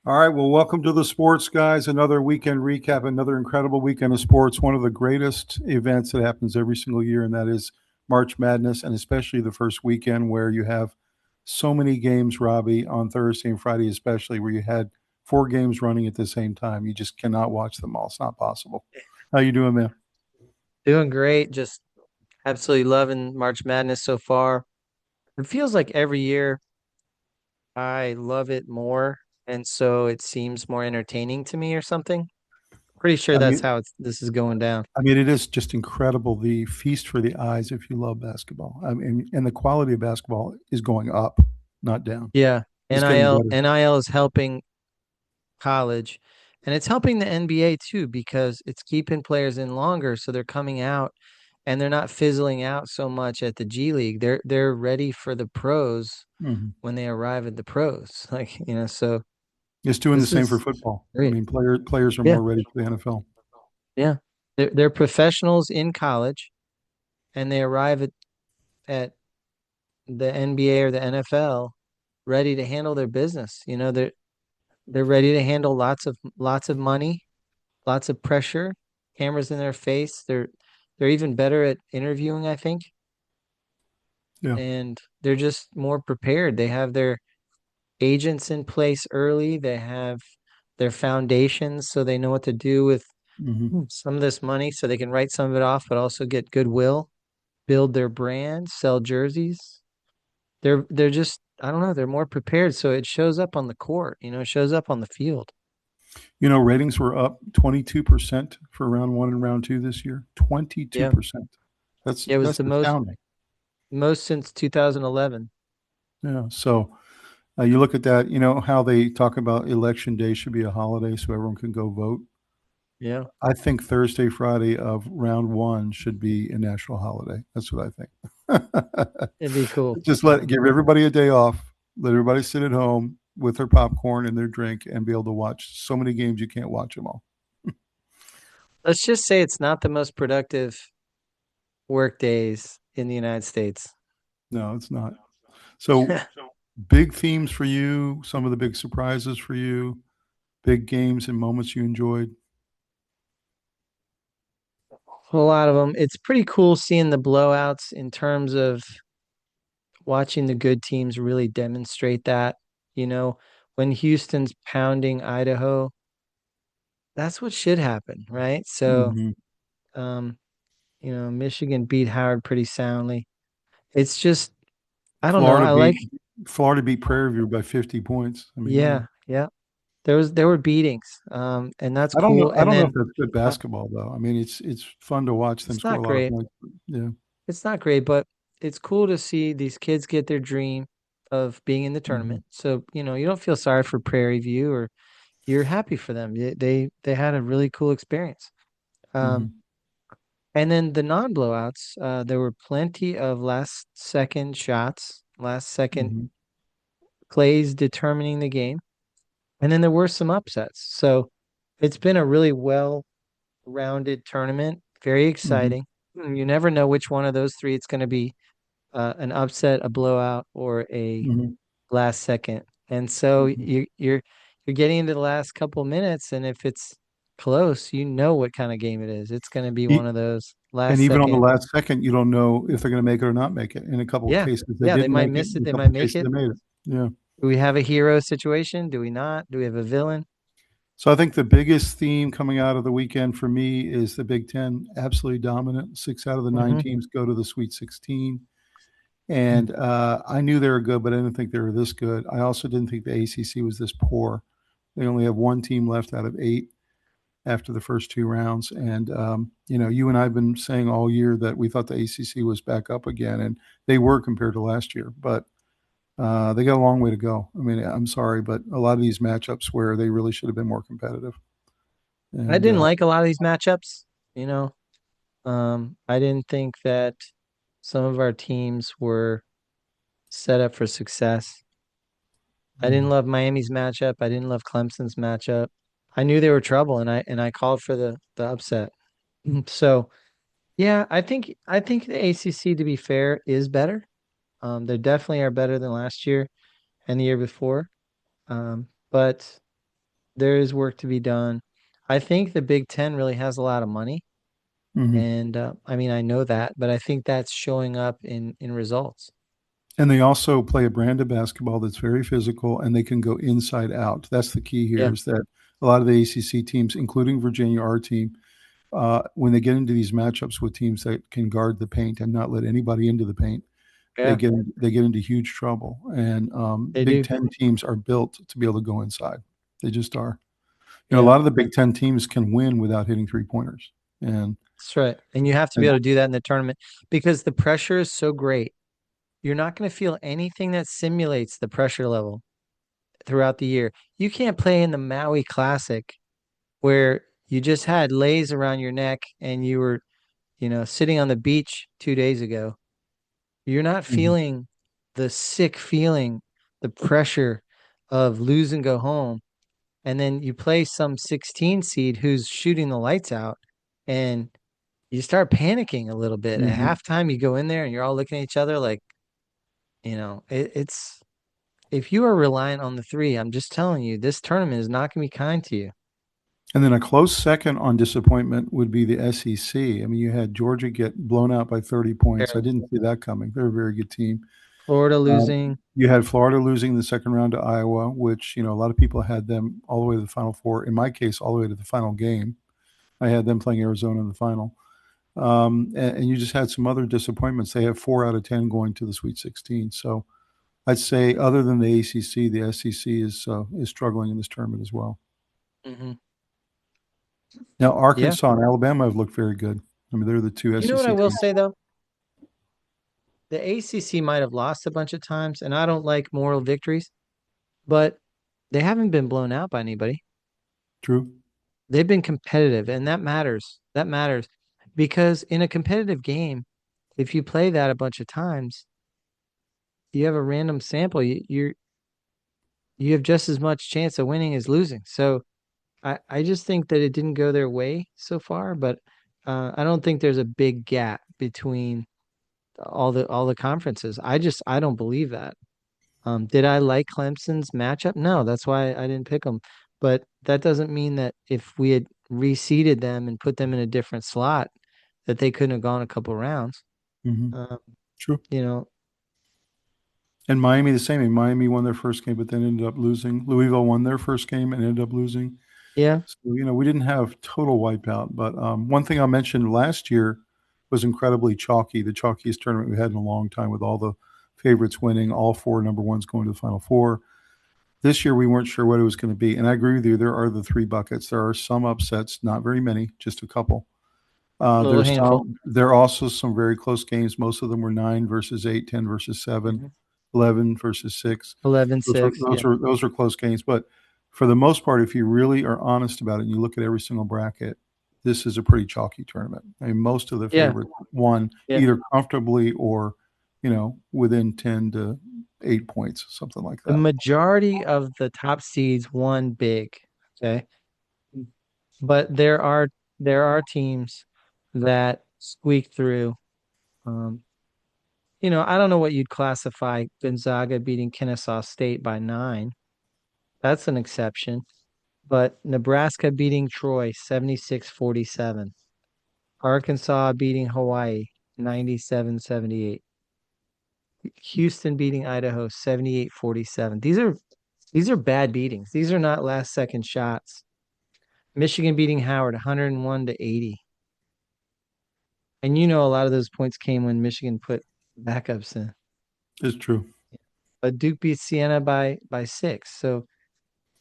All right, well, welcome to the Sports Guys. Another weekend recap, another incredible weekend of sports. One of the greatest events that happens every single year, and that is March Madness, and especially the first weekend where you have so many games, Robbie, on Thursday and Friday, especially where you had four games running at the same time. You just cannot watch them all. It's not possible. How you doing, man? Doing great. Just absolutely loving March Madness so far. It feels like every year I love it more, and so it seems more entertaining to me or something. Pretty sure I that's mean, how this is going down. it is just incredible, the feast for the eyes if you love basketball. I mean, and the quality of basketball is going up, not down. Yeah. It's getting better. NIL is helping college, and it's helping the NBA too because it's keeping players in longer, so they're coming out and they're not fizzling out so much at the G League. They're ready for the pros Mhm. when they arrive at the pros. So It's doing the this same for is football. I great. mean, players are Yeah. more ready for the NFL. Yeah. They're professionals in college and they arrive at the NBA or the NFL ready to handle their business. They're ready to handle lots of money, lots of pressure, cameras in their face. They're even better at interviewing, I think, Yeah. and they're just more prepared. They have their agents in place early. They have their foundations so they know what to do with Hmm. some of this money so they can write some of it off, but also get goodwill, build their brand, sell jerseys. They're just I don't know, they're more prepared so it shows up on the court, it shows up on the field. Ratings were up 22% for round one and round two this year. Yeah. 22%. Yeah, it was That's the astounding. most since 2011. Yeah. So you look at that, how they talk about election day should be a holiday so everyone can go vote. Yeah. I think Thursday, Friday of round one should be a national holiday. That's what I think. It'd be cool. Just give everybody a day off. Let everybody sit at home with their popcorn and their drink and be able to watch so many games you can't watch them all. Let's just say it's not the most productive work days in the United States. No, it's not. So big themes for you, some of the big surprises for you, big games and moments you enjoyed. A lot of them. It's pretty cool seeing the blowouts in terms of watching the good teams really demonstrate that. You know, when Houston's pounding Idaho, that's what should happen, right? So, Hmm. um, Michigan beat Howard pretty soundly. It's just, I don't know. Florida I like, beat Florida beat Prairie View by 50 points. I mean, yeah, yeah. There were beatings, and that's I don't know. cool. I And don't know if then that's good uh, basketball though. I mean, it's fun to watch them it's score not a lot of great. points. Yeah. It's not great, but it's cool to see these kids get their dream of being in the Hmm. tournament. So, you don't feel sorry for Prairie View or you're happy for them. They had a really cool experience. Um, Hmm. and then the non-blowouts, there were plenty of last second shots, last second Hmm. plays determining the game. And then there were some upsets. So it's been a really well-rounded tournament, very Hmm. exciting. You never know which one of those three it's going to be, an upset, a blowout, or a Hmm. last second. And so Hmm. you're getting into the last couple minutes, and if it's close, you know what kind of game it is. It's going to be one E- of those And last even on the second. last second, you don't know if they're going to make it or not make it. In a couple of Yeah, cases, they yeah, they didn't might make it. miss In it, a they couple might of make cases, they it. made it. Yeah. Do we have a hero situation? Do we not? Do we have a villain? So I think the biggest theme coming out of the weekend for me is the Big Ten absolutely dominant. Six out of the nine Hmm. teams go to the Sweet 16. And I knew they were good, but I didn't think they were this good. I also didn't think the ACC was this poor. They only have one team left out of eight after the first two rounds. And, you and I have been saying all year that we thought the ACC was back up again, and they were compared to last year. But they got a long way to go. I mean, I'm sorry, but a lot of these matchups where they really should have been more competitive. I And didn't like a lot of these matchups, you know. I didn't think that some of our teams were set up for success. I didn't mm, love Miami's matchup. I didn't love Clemson's matchup. I knew they were trouble, and I called for the upset. So yeah, I think the ACC, to be fair, is better. They definitely are better than last year and the year before. But there is work to be done. I think the Big Ten really has a lot of money, Hmm. and I mean I know that, but I think that's showing up in results. And they also play a brand of basketball that's very physical and they can go inside out. That's the key here Yeah, is that a lot of the ACC teams, including Virginia, our team, when they get into these matchups with teams that can guard the paint and not let anybody into the paint, yeah, they get into huge trouble. And they Big do. Ten teams are built to be able to go inside. They just are. You know, a Yeah, lot of the Big Ten teams can win without hitting 3 pointers. And, that's right. And you have to be and able to do that in the tournament because the pressure is so great. You're not going to feel anything that simulates the pressure level throughout the year. You can't play in the Maui Classic where you just had lays around your neck and you were, sitting on the beach 2 days ago. You're not Mhm. feeling the sick feeling, the pressure of lose and go home. And then you play some 16 seed who's shooting the lights out and you start panicking a little bit. At Mhm. halftime, you go in there and you're all looking at each other like, it's if you are reliant on the three, I'm just telling you, this tournament is not going to be kind to you. And then a close second on disappointment would be the SEC. I mean, you had Georgia get blown out by 30 points. I Terrible. didn't see that coming. They're a very good team. Florida Um, losing. you had Florida losing the second round to Iowa, which, you know, a lot of people had them all the way to the Final Four. In my case, all the way to the final game. I had them playing Arizona in the final. And you just had some other disappointments. They have 4 out of 10 going to the Sweet 16. So I'd say, other than the ACC, the SEC is struggling in this tournament as well. Hmm. Now, Yeah. Arkansas and Alabama have looked very good. I mean, they're the two You know what I SEC will teams. say though? The ACC might have lost a bunch of times, and I don't like moral victories, but they haven't been blown out by anybody. True. They've been competitive, and that matters. That matters because in a competitive game, if you play that a bunch of times, you have a random sample. You have just as much chance of winning as losing. So I just think that it didn't go their way so far, but I don't think there's a big gap between all the conferences. I don't believe that. Did I like Clemson's matchup? No, that's why I didn't pick them. But that doesn't mean that if we had reseeded them and put them in a different slot, that they couldn't have gone a couple rounds. Hmm. Um, True. you know, And Miami, the same. I mean, Miami won their first game, but then ended up losing. Louisville won their first game and ended up losing. yeah, So, you know, we didn't have total wipeout. But one thing I mentioned last year was incredibly chalky, the chalkiest tournament we had in a long time, with all the favorites winning, all four number ones going to the Final Four. This year, we weren't sure what it was going to be. And I agree with you. There are the three buckets. There are some upsets, not very many, just a couple. little handful. There are also some very close games. Most of them were 9 versus 8, 10 versus 7, Mhm. 11 versus 6. 11-6. Yeah. Those were close games. But for the most part, if you really are honest about it and you look at every single bracket, this is a pretty chalky tournament. I mean, most of the Yeah. favorites won Yeah. either comfortably or, you know, within 10 to 8 points, something like The that. majority of the top seeds won big. Okay. But there are teams that squeak through. Um, I don't know what you'd classify Gonzaga beating Kennesaw State by 9. That's an exception. But Nebraska beating Troy 76-47. Arkansas beating Hawaii 97-78. Houston beating Idaho 78-47. These are bad beatings. These are not last second shots. Michigan beating Howard 101-80. And a lot of those points came when Michigan put backups in. It's true. But Duke beat Siena by 6. So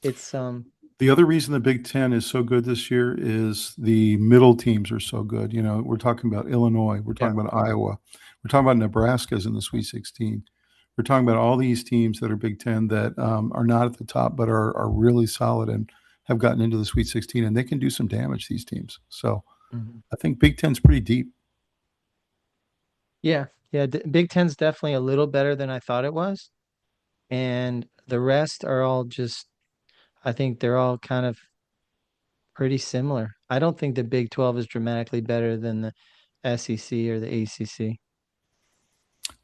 it's. The other reason the Big Ten is so good this year is the middle teams are so good. You know, we're talking about Illinois, we're Yeah. talking about Iowa, we're talking about Nebraska's in the Sweet 16. We're talking about all these teams that are Big Ten that are not at the top, but are really solid and have gotten into the Sweet 16, and they can do some damage. These teams. So Mhm. I think Big Ten's pretty deep. Yeah. Yeah. Big Ten's definitely a little better than I thought it was. And the rest are all just, I think they're all kind of pretty similar. I don't think the Big 12 is dramatically better than the SEC or the ACC.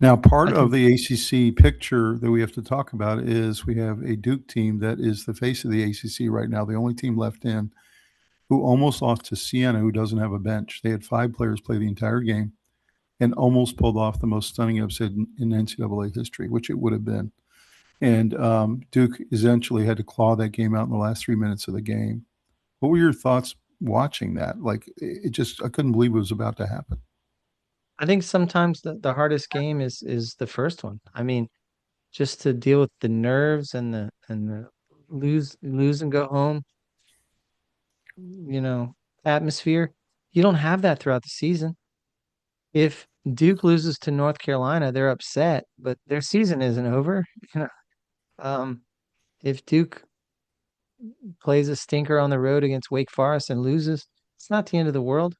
Now, I part of think. the ACC picture that we have to talk about is we have a Duke team that is the face of the ACC right now, the only team left in, who almost lost to Siena, who doesn't have a bench. They had 5 players play the entire game and almost pulled off the most stunning upset in NCAA history, which it would have been. And Duke essentially had to claw that game out in the last 3 minutes of the game. What were your thoughts watching that? Like, it just, I couldn't believe it was about to happen. I think sometimes the hardest game is the first one. I mean, just to deal with the nerves and the lose and go home, you know, atmosphere. You don't have that throughout the season. If Duke loses to North Carolina, they're upset, but their season isn't over. You know, um, if Duke plays a stinker on the road against Wake Forest and loses, it's not the end of the world.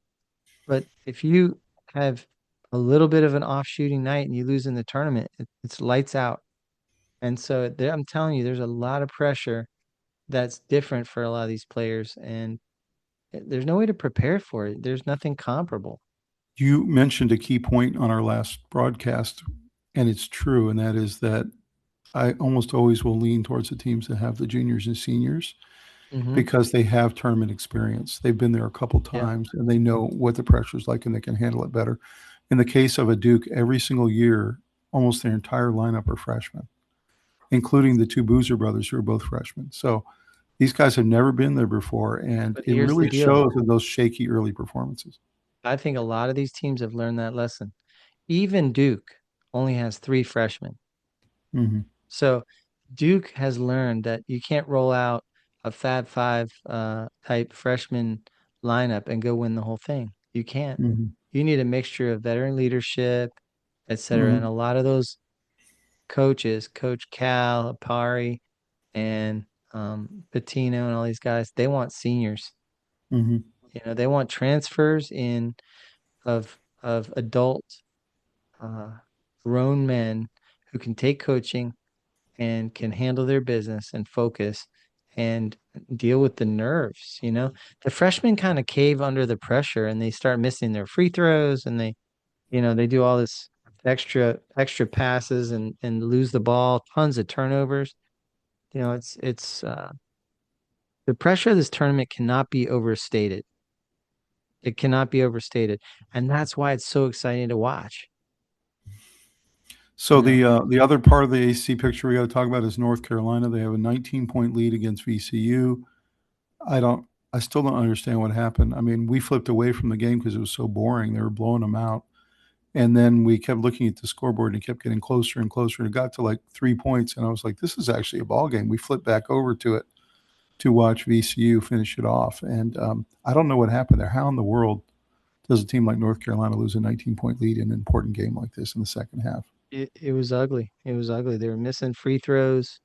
But if you have a little bit of an off shooting night and you lose in the tournament, it's lights out. And so there, I'm telling you, there's a lot of pressure that's different for a lot of these players, and there's no way to prepare for it. There's nothing comparable. You mentioned a key point on our last broadcast, and it's true, and that is that I almost always will lean towards the teams that have the juniors and seniors Hmm. because they have tournament experience. They've been there a couple Yeah, times and they know what the pressure is like and they can handle it better. In the case of a Duke, every single year, almost their entire lineup are freshmen, including the two Boozer brothers who are both freshmen. So these guys have never been there before, and but it here's the really deal. shows in those shaky early performances. I think a lot of these teams have learned that lesson. Even Duke only has three freshmen. Mm-hmm. So Duke has learned that you can't roll out a Fab Five type freshman lineup and go win the whole thing. You can't. Mm-hmm. You need a mixture of veteran leadership, et cetera. And Mm-hmm. a lot of those coaches, Coach Cal, Apari, and Patino, and all these guys, they want seniors. Mm-hmm. You know, they want transfers in of adult, uh, grown men who can take coaching and can handle their business and focus and deal with the nerves, you know. The freshmen kind of cave under the pressure and they start missing their free throws and they do all this extra passes and lose the ball, tons of turnovers. You know, it's the pressure of this tournament cannot be overstated. It cannot be overstated. And that's why it's so exciting to watch, So you know. the other part of the AC picture we got to talk about is North Carolina. They have a 19-point lead against VCU. I don't. I still don't understand what happened. I mean, we flipped away from the game because it was so boring. They were blowing them out, and then we kept looking at the scoreboard and it kept getting closer and closer. And it got to like 3 points, and I was like, "This is actually a ball game." We flipped back over to it to watch VCU finish it off, and I don't know what happened there. How in the world does a team like North Carolina lose a 19-point lead in an important game like this in the second half? It was ugly. It was ugly. They were missing free throws,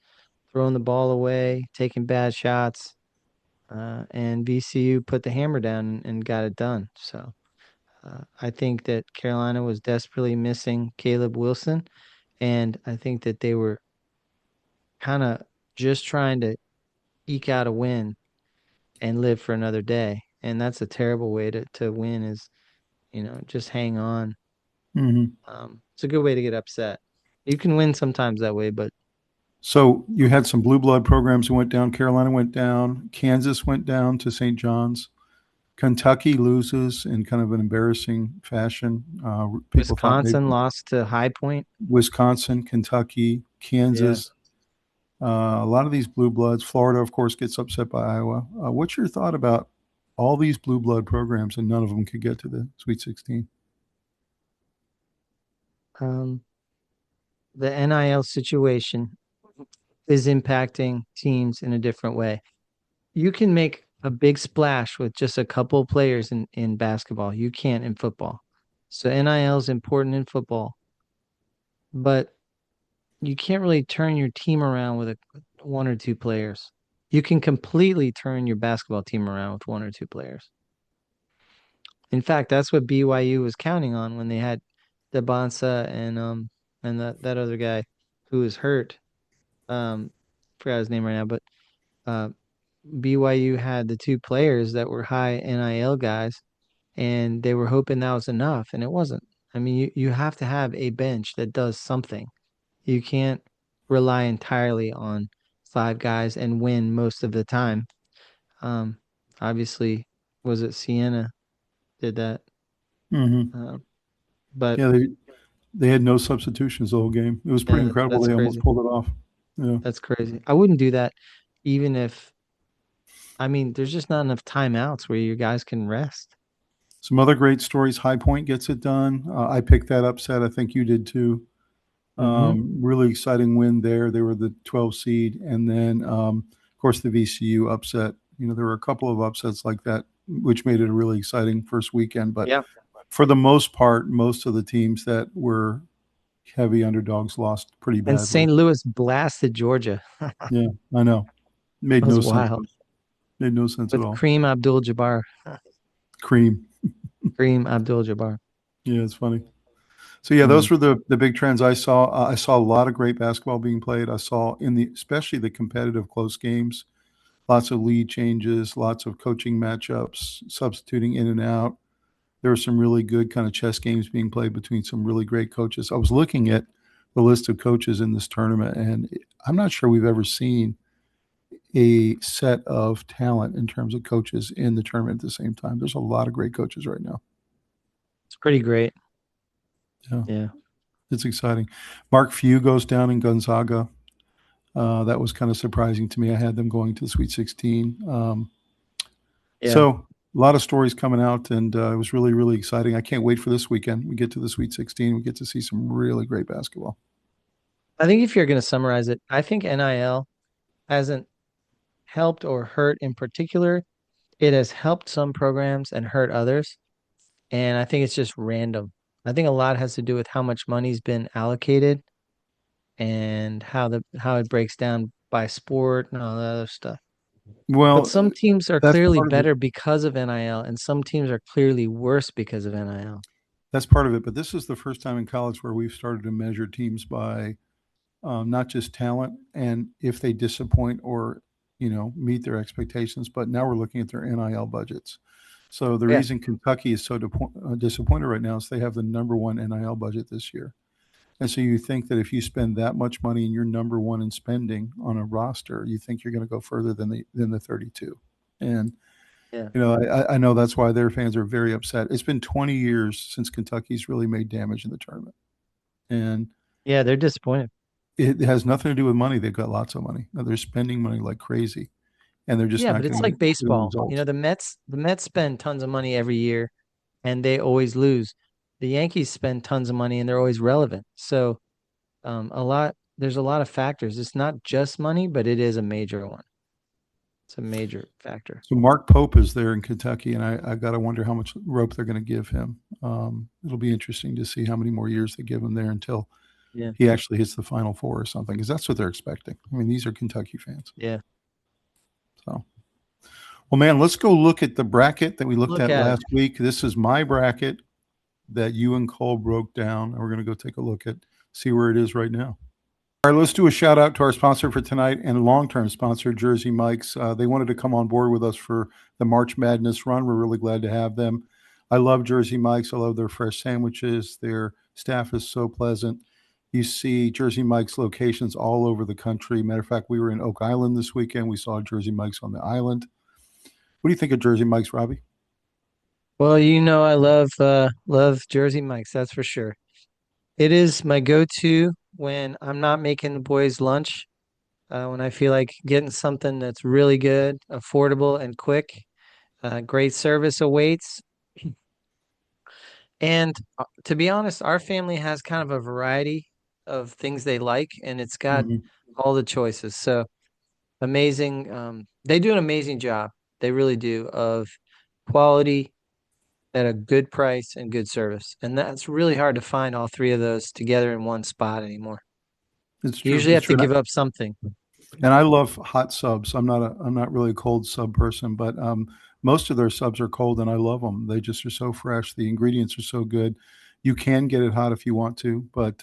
throwing the ball away, taking bad shots. And VCU put the hammer down and got it done. So I think that Carolina was desperately missing Caleb Wilson, and I think that they were kind of just trying to eke out a win and live for another day. And that's a terrible way to win is, just hang on. Mm-hmm. It's a good way to get upset. You can win sometimes that way, but So you had some blue blood programs that went down. Carolina went down. Kansas went down to St. John's. Kentucky loses in kind of an embarrassing fashion. People thought maybe Wisconsin lost to High Point. Wisconsin, Kentucky, Yeah. Kansas. A lot of these blue bloods. Florida, of course, gets upset by Iowa. What's your thought about all these blue blood programs and none of them could get to the Sweet 16? Um, the NIL situation is impacting teams in a different way. You can make a big splash with just a couple of players in basketball. You can't in football. So NIL is important in football, but you can't really turn your team around with one or two players. You can completely turn your basketball team around with one or two players. In fact, that's what BYU was counting on when they had Debonsa and that other guy who was hurt. Um, forgot his name right now, but uh, BYU had the two players that were high NIL guys, and they were hoping that was enough, and it wasn't. I mean, you have to have a bench that does something. You can't rely entirely on five guys and win most of the time. Um, Obviously, was it Sienna did that? Hmm. Uh, but Yeah, they had no substitutions the whole game. It was pretty yeah, incredible. that's They almost crazy. pulled it off. Yeah. That's crazy. I wouldn't do that even if, I mean, there's just not enough timeouts where you guys can rest. Some other great stories. High Point gets it done. I picked that upset. I think you did too. Hmm. Really exciting win there. They were the 12 seed. And then, of course, the VCU upset. There were a couple of upsets like that, which made it a really exciting first weekend. But Yeah. for the most part, most of the teams that were heavy underdogs lost pretty And badly. St. Louis blasted Georgia. Yeah, I know. Made That was no sense. wild. Made no sense at With all. Kareem Abdul-Jabbar. Cream. Kareem Abdul-Jabbar. Yeah, it's funny. So yeah, Mm. those were the big trends I saw. I saw a lot of great basketball being played. I saw especially the competitive close games, lots of lead changes, lots of coaching matchups, substituting in and out. There were some really good kind of chess games being played between some really great coaches. I was looking at the list of coaches in this tournament, and I'm not sure we've ever seen a set of talent in terms of coaches in the tournament at the same time. There's a lot of great coaches right now. It's pretty great. Yeah, Yeah. it's exciting. Mark Few goes down in Gonzaga. That was kind of surprising to me. I had them going to the Sweet 16. Yeah. So a lot of stories coming out, and it was really, really exciting. I can't wait for this weekend. We get to the Sweet 16. We get to see some really great basketball. I think if you're going to summarize it, I think NIL hasn't helped or hurt in particular. It has helped some programs and hurt others. And I think it's just random. I think a lot has to do with how much money's been allocated and how it breaks down by sport and all that other stuff. But Well, some teams are that's clearly part of it. better because of NIL, and some teams are clearly worse because of NIL. That's part of it. But this is the first time in college where we've started to measure teams by not just talent and if they disappoint or meet their expectations, but now we're looking at their NIL budgets. So the Yeah. reason Kentucky is so disappointed right now is they have the number one NIL budget this year. And so you think that if you spend that much money and you're number one in spending on a roster, you think you're going to go further than the 32. And Yeah. I know that's why their fans are very upset. It's been 20 years since Kentucky's really made damage in the tournament, and Yeah, they're disappointed. it has nothing to do with money. They've got lots of money. Now, they're spending money like crazy, and they're just Yeah, not but it's getting like the baseball. You know, results. the Mets spend tons of money every year and they always lose. The Yankees spend tons of money and they're always relevant. So, there's a lot of factors. It's not just money, but it is a major one. It's a major factor. So Mark Pope is there in Kentucky, and I got to wonder how much rope they're going to give him. It'll be interesting to see how many more years they give him there until Yeah. he actually hits the Final Four or something, because that's what they're expecting. I mean, these are Kentucky fans. Yeah. So, well, man, let's go look at the bracket that we looked Look at at it. last week. This is my bracket that you and Cole broke down, and we're going to go take a look at, see where it is right now. All right, let's do a shout out to our sponsor for tonight and long-term sponsor, Jersey Mike's. They wanted to come on board with us for the March Madness run. We're really glad to have them. I love Jersey Mike's. I love their fresh sandwiches. Their staff is so pleasant. You see Jersey Mike's locations all over the country. Matter of fact, we were in Oak Island this weekend. We saw Jersey Mike's on the island. What do you think of Jersey Mike's, Robbie? Well, I love Jersey Mike's, that's for sure. It is my go-to when I'm not making the boys lunch, when I feel like getting something that's really good, affordable, and quick. Great service awaits. And to be honest, our family has kind of a variety of things they like, and it's got Mhm. all the choices. So amazing. They do an amazing job. They really do of quality at a good price and good service. And that's really hard to find all three of those together in one spot anymore. It's You true. usually It's have to true. give up something. And I love hot subs. I'm not really a cold sub person, but most of their subs are cold, and I love them. They just are so fresh. The ingredients are so good. You can get it hot if you want to, but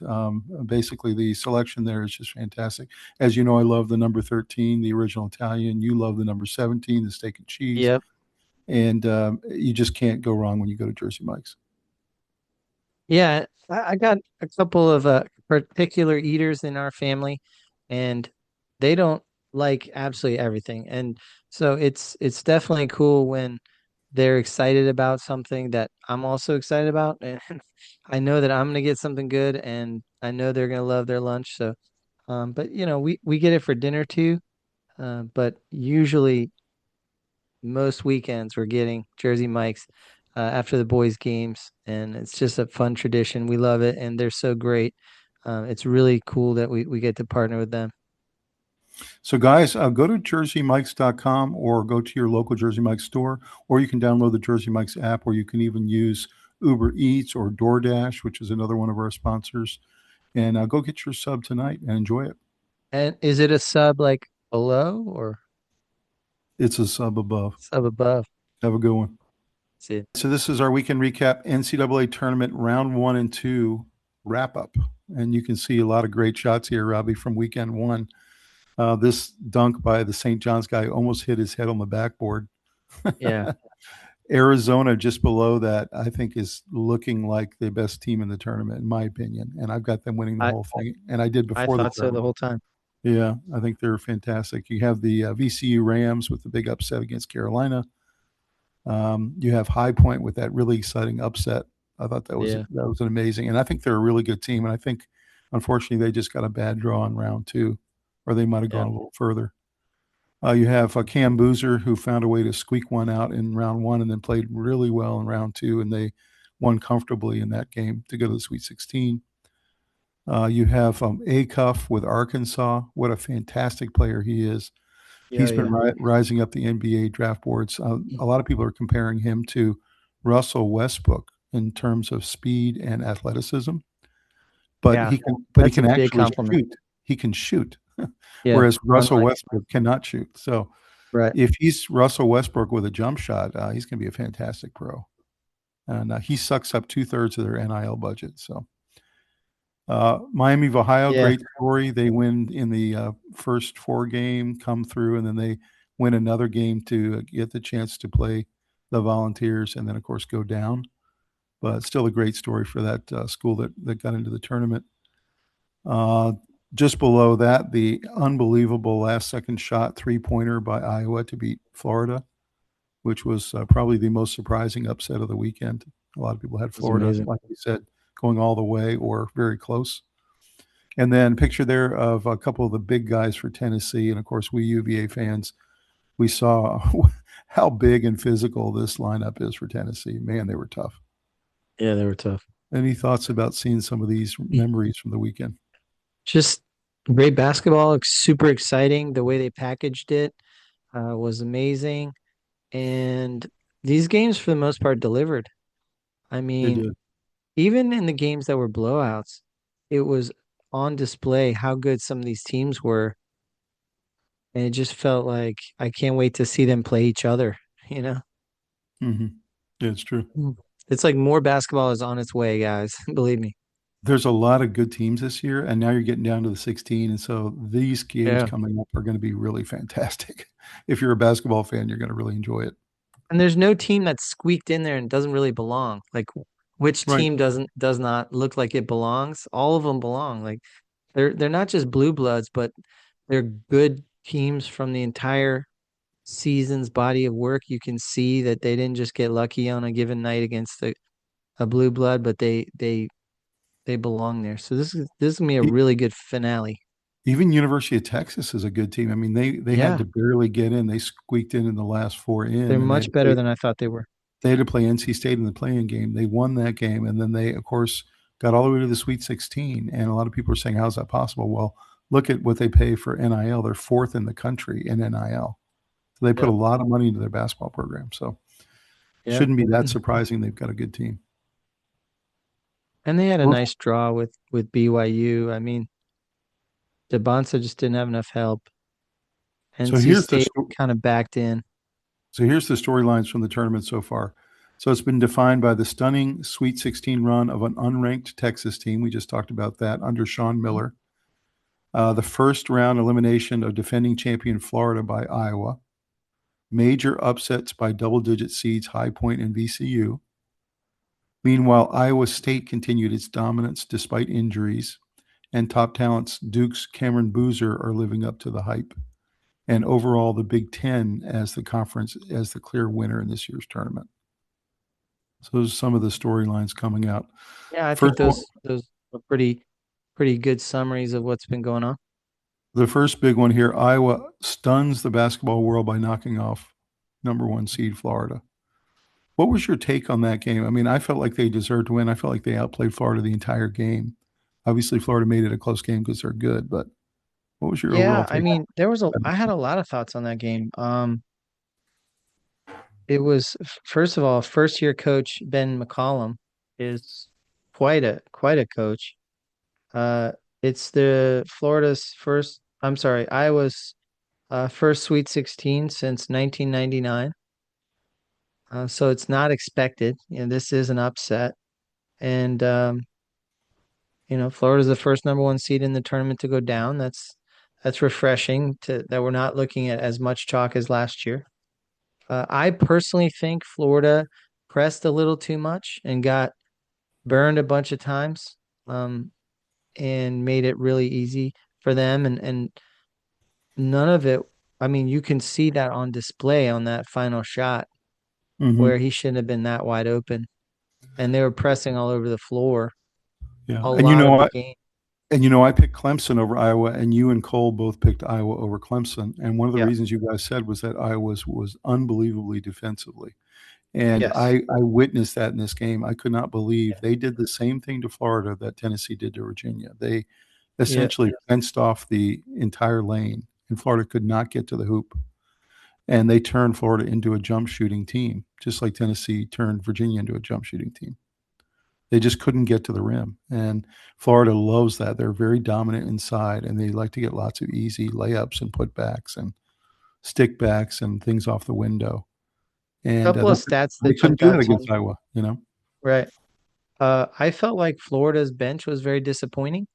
basically the selection there is just fantastic. As you know, I love the number 13, the original Italian. You love the number 17, the steak and cheese, Yep. and you just can't go wrong when you go to Jersey Mike's. Yeah, I got a couple of particular eaters in our family, and they don't like absolutely everything. And so it's definitely cool when they're excited about something that I'm also excited about, and I know that I'm gonna get something good, and I know they're gonna love their lunch. So, but we get it for dinner too. But usually most weekends we're getting Jersey Mike's after the boys' games, and it's just a fun tradition. We love it, and they're so great. It's really cool that we get to partner with them. So, guys, go to jerseymikes.com or go to your local Jersey Mike's store, or you can download the Jersey Mike's app, or you can even use Uber Eats or DoorDash, which is another one of our sponsors. And go get your sub tonight and enjoy it. And is it a sub like below or It's a sub above. sub above? Have a good one. See, So, this is our weekend recap NCAA tournament round 1 and 2 wrap up. And you can see a lot of great shots here, Robbie, from weekend one. This dunk by the St. John's guy almost hit his head on the backboard. yeah, Arizona just below that, I think, is looking like the best team in the tournament, in my opinion. And I've got them winning the I whole thing. And I did I before the thought so the tournament. whole time. Yeah, I think they're fantastic. You have the VCU Rams with the big upset against Carolina. You have High Point with that really exciting upset. I thought Yeah, that was an amazing, and I think they're a really good team. And I think, unfortunately, they just got a bad draw in round two, or they might have yeah, gone a little further. You have Cam Boozer, who found a way to squeak one out in round one and then played really well in round two, and they won comfortably in that game to go to the Sweet 16. You have Acuff with Arkansas. What a fantastic player he is. yeah, He's been yeah. rising up the NBA draft boards. A lot of people are comparing him to Russell Westbrook in terms of speed and athleticism, but Yeah, he that's a can big actually compliment. shoot. He can shoot, Yeah, whereas Russell unlike Westbrook cannot shoot. So right. if he's Russell Westbrook with a jump shot, he's going to be a fantastic pro. And he sucks up 2/3 of their NIL budget. So Miami of Ohio, Yeah, great story. They win in the first four game, come through, and then they win another game to get the chance to play the Volunteers, and then of course go down. But still a great story for that school that got into the tournament. Uh, just below that, the unbelievable last second shot 3-pointer by Iowa to beat Florida, which was probably the most surprising upset of the weekend. A lot of people had that's Florida, amazing. like you said, going all the way or very close. And then picture there of a couple of the big guys for Tennessee. And of course, we UVA fans, we saw how big and physical this lineup is for Tennessee. Man, they were tough. Yeah, they were tough. Any thoughts about seeing some of these memories from the weekend? Just great basketball, super exciting. The way they packaged it was amazing. And these games, for the most part, delivered. I They mean, did. even in the games that were blowouts, it was on display how good some of these teams were. And it just felt like I can't wait to see them play each other, you know? Mm-hmm. Yeah, it's true. Mm. It's like more basketball is on its way, guys. Believe me. There's a lot of good teams this year, and now you're getting down to the 16. And so these games Yeah. coming up are going to be really fantastic. If you're a basketball fan, you're going to really enjoy it. And there's no team that's squeaked in there and doesn't really belong. Like which Right. team does not look like it belongs? All of them belong. Like they're not just blue bloods, but they're good teams from the entire season's body of work. You can see that they didn't just get lucky on a given night against a blue blood, but they belong there. So this is gonna be a E- really good finale. Even University of Texas is a good team. I mean, they had Yeah, to barely get in. They squeaked in the last four they're in, and much better than I thought they were. they had to play NC State in the playing game. They won that game, and then they, of course, got all the way to the Sweet 16. And a lot of people are saying, "How's that possible?" Well, look at what they pay for NIL. They're fourth in the country in NIL. So they put a Yep. lot of money into their basketball program. So it Yep. shouldn't be that surprising. They've got a good team. And they had a Well, nice draw with BYU. I mean, DeBonsa just didn't have enough help. so NC here's the State kind of backed in. So here's the storylines from the tournament so far. So it's been defined by the stunning Sweet 16 run of an unranked Texas team. We just talked about that under Sean Miller. The first round elimination of defending champion Florida by Iowa. Major upsets by double digit seeds High Point and VCU. Meanwhile, Iowa State continued its dominance despite injuries, and top talents Duke's Cameron Boozer are living up to the hype. And overall, the Big Ten as the conference as the clear winner in this year's tournament. So those are some of the storylines coming out. Yeah, I think First one, those are pretty good summaries of what's been going on. the first big one here: Iowa stuns the basketball world by knocking off number one seed Florida. What was your take on that game? I mean, I felt like they deserved to win. I felt like they outplayed Florida the entire game. Obviously, Florida made it a close game because they're good. But what was your overall Yeah, I take? mean, I had a lot of thoughts on that game. It was first of all, first year coach Ben McCollum is quite a coach. Uh, it's the Florida's first, I'm sorry, Iowa's first Sweet 16 since 1999. So it's not expected. This is an upset. And Florida's the first number one seed in the tournament to go down. That's refreshing to that we're not looking at as much chalk as last year. I personally think Florida pressed a little too much and got burned a bunch of times, and made it really easy for them. And none of it, I mean, you can see that on display on that final shot where Mm-hmm. he shouldn't have been that wide open. And they were pressing all over the floor Yeah, a and you lot know of the what? game. And I picked Clemson over Iowa, and you and Cole both picked Iowa over Clemson. And one of the Yeah. reasons you guys said was that Iowa was unbelievably defensively. And Yes. I witnessed that in this game. I could not believe Yeah. they did the same thing to Florida that Tennessee did to Virginia. They Yeah. essentially fenced off the entire lane, and Florida could not get to the hoop. And they turned Florida into a jump shooting team, just like Tennessee turned Virginia into a jump shooting team. They just couldn't get to the rim. And Florida loves that. They're very dominant inside, and they like to get lots of easy layups and putbacks and stick backs and things off the window. And Couple of stats they that couldn't jumped do that out to against me. Iowa, you know? Right. I felt like Florida's bench was very disappointing.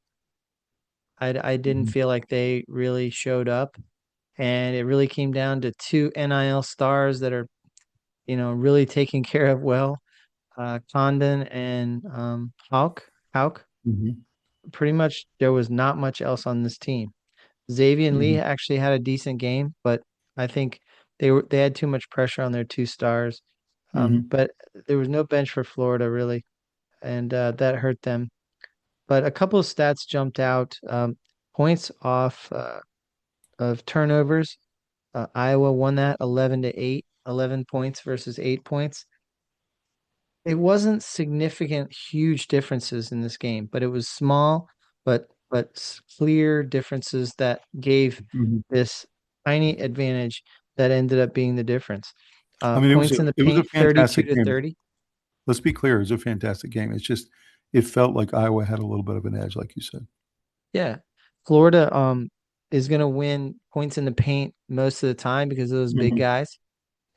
I didn't Mhm. feel like they really showed up, and it really came down to two NIL stars that are, really taken care of well. Condon and Hauk. Mhm. Pretty much there was not much else on this team. Xavier and Lee Mhm. actually had a decent game, but I think they had too much pressure on their two stars. Mhm. But there was no bench for Florida really, and that hurt them. But a couple of stats jumped out. Points off of turnovers. Iowa won that 11-8, 11 points versus 8 points. It wasn't significant, huge differences in this game, but it was small, but clear differences that gave Mhm. this tiny advantage that ended up being the difference. I mean, Points in the it was a paint, 32 fantastic to game. 30. Let's be clear, it was a fantastic game. It's just it felt like Iowa had a little bit of an edge, like you said. Yeah. Florida is going to win points in the paint most of the time because of those big Mhm. guys.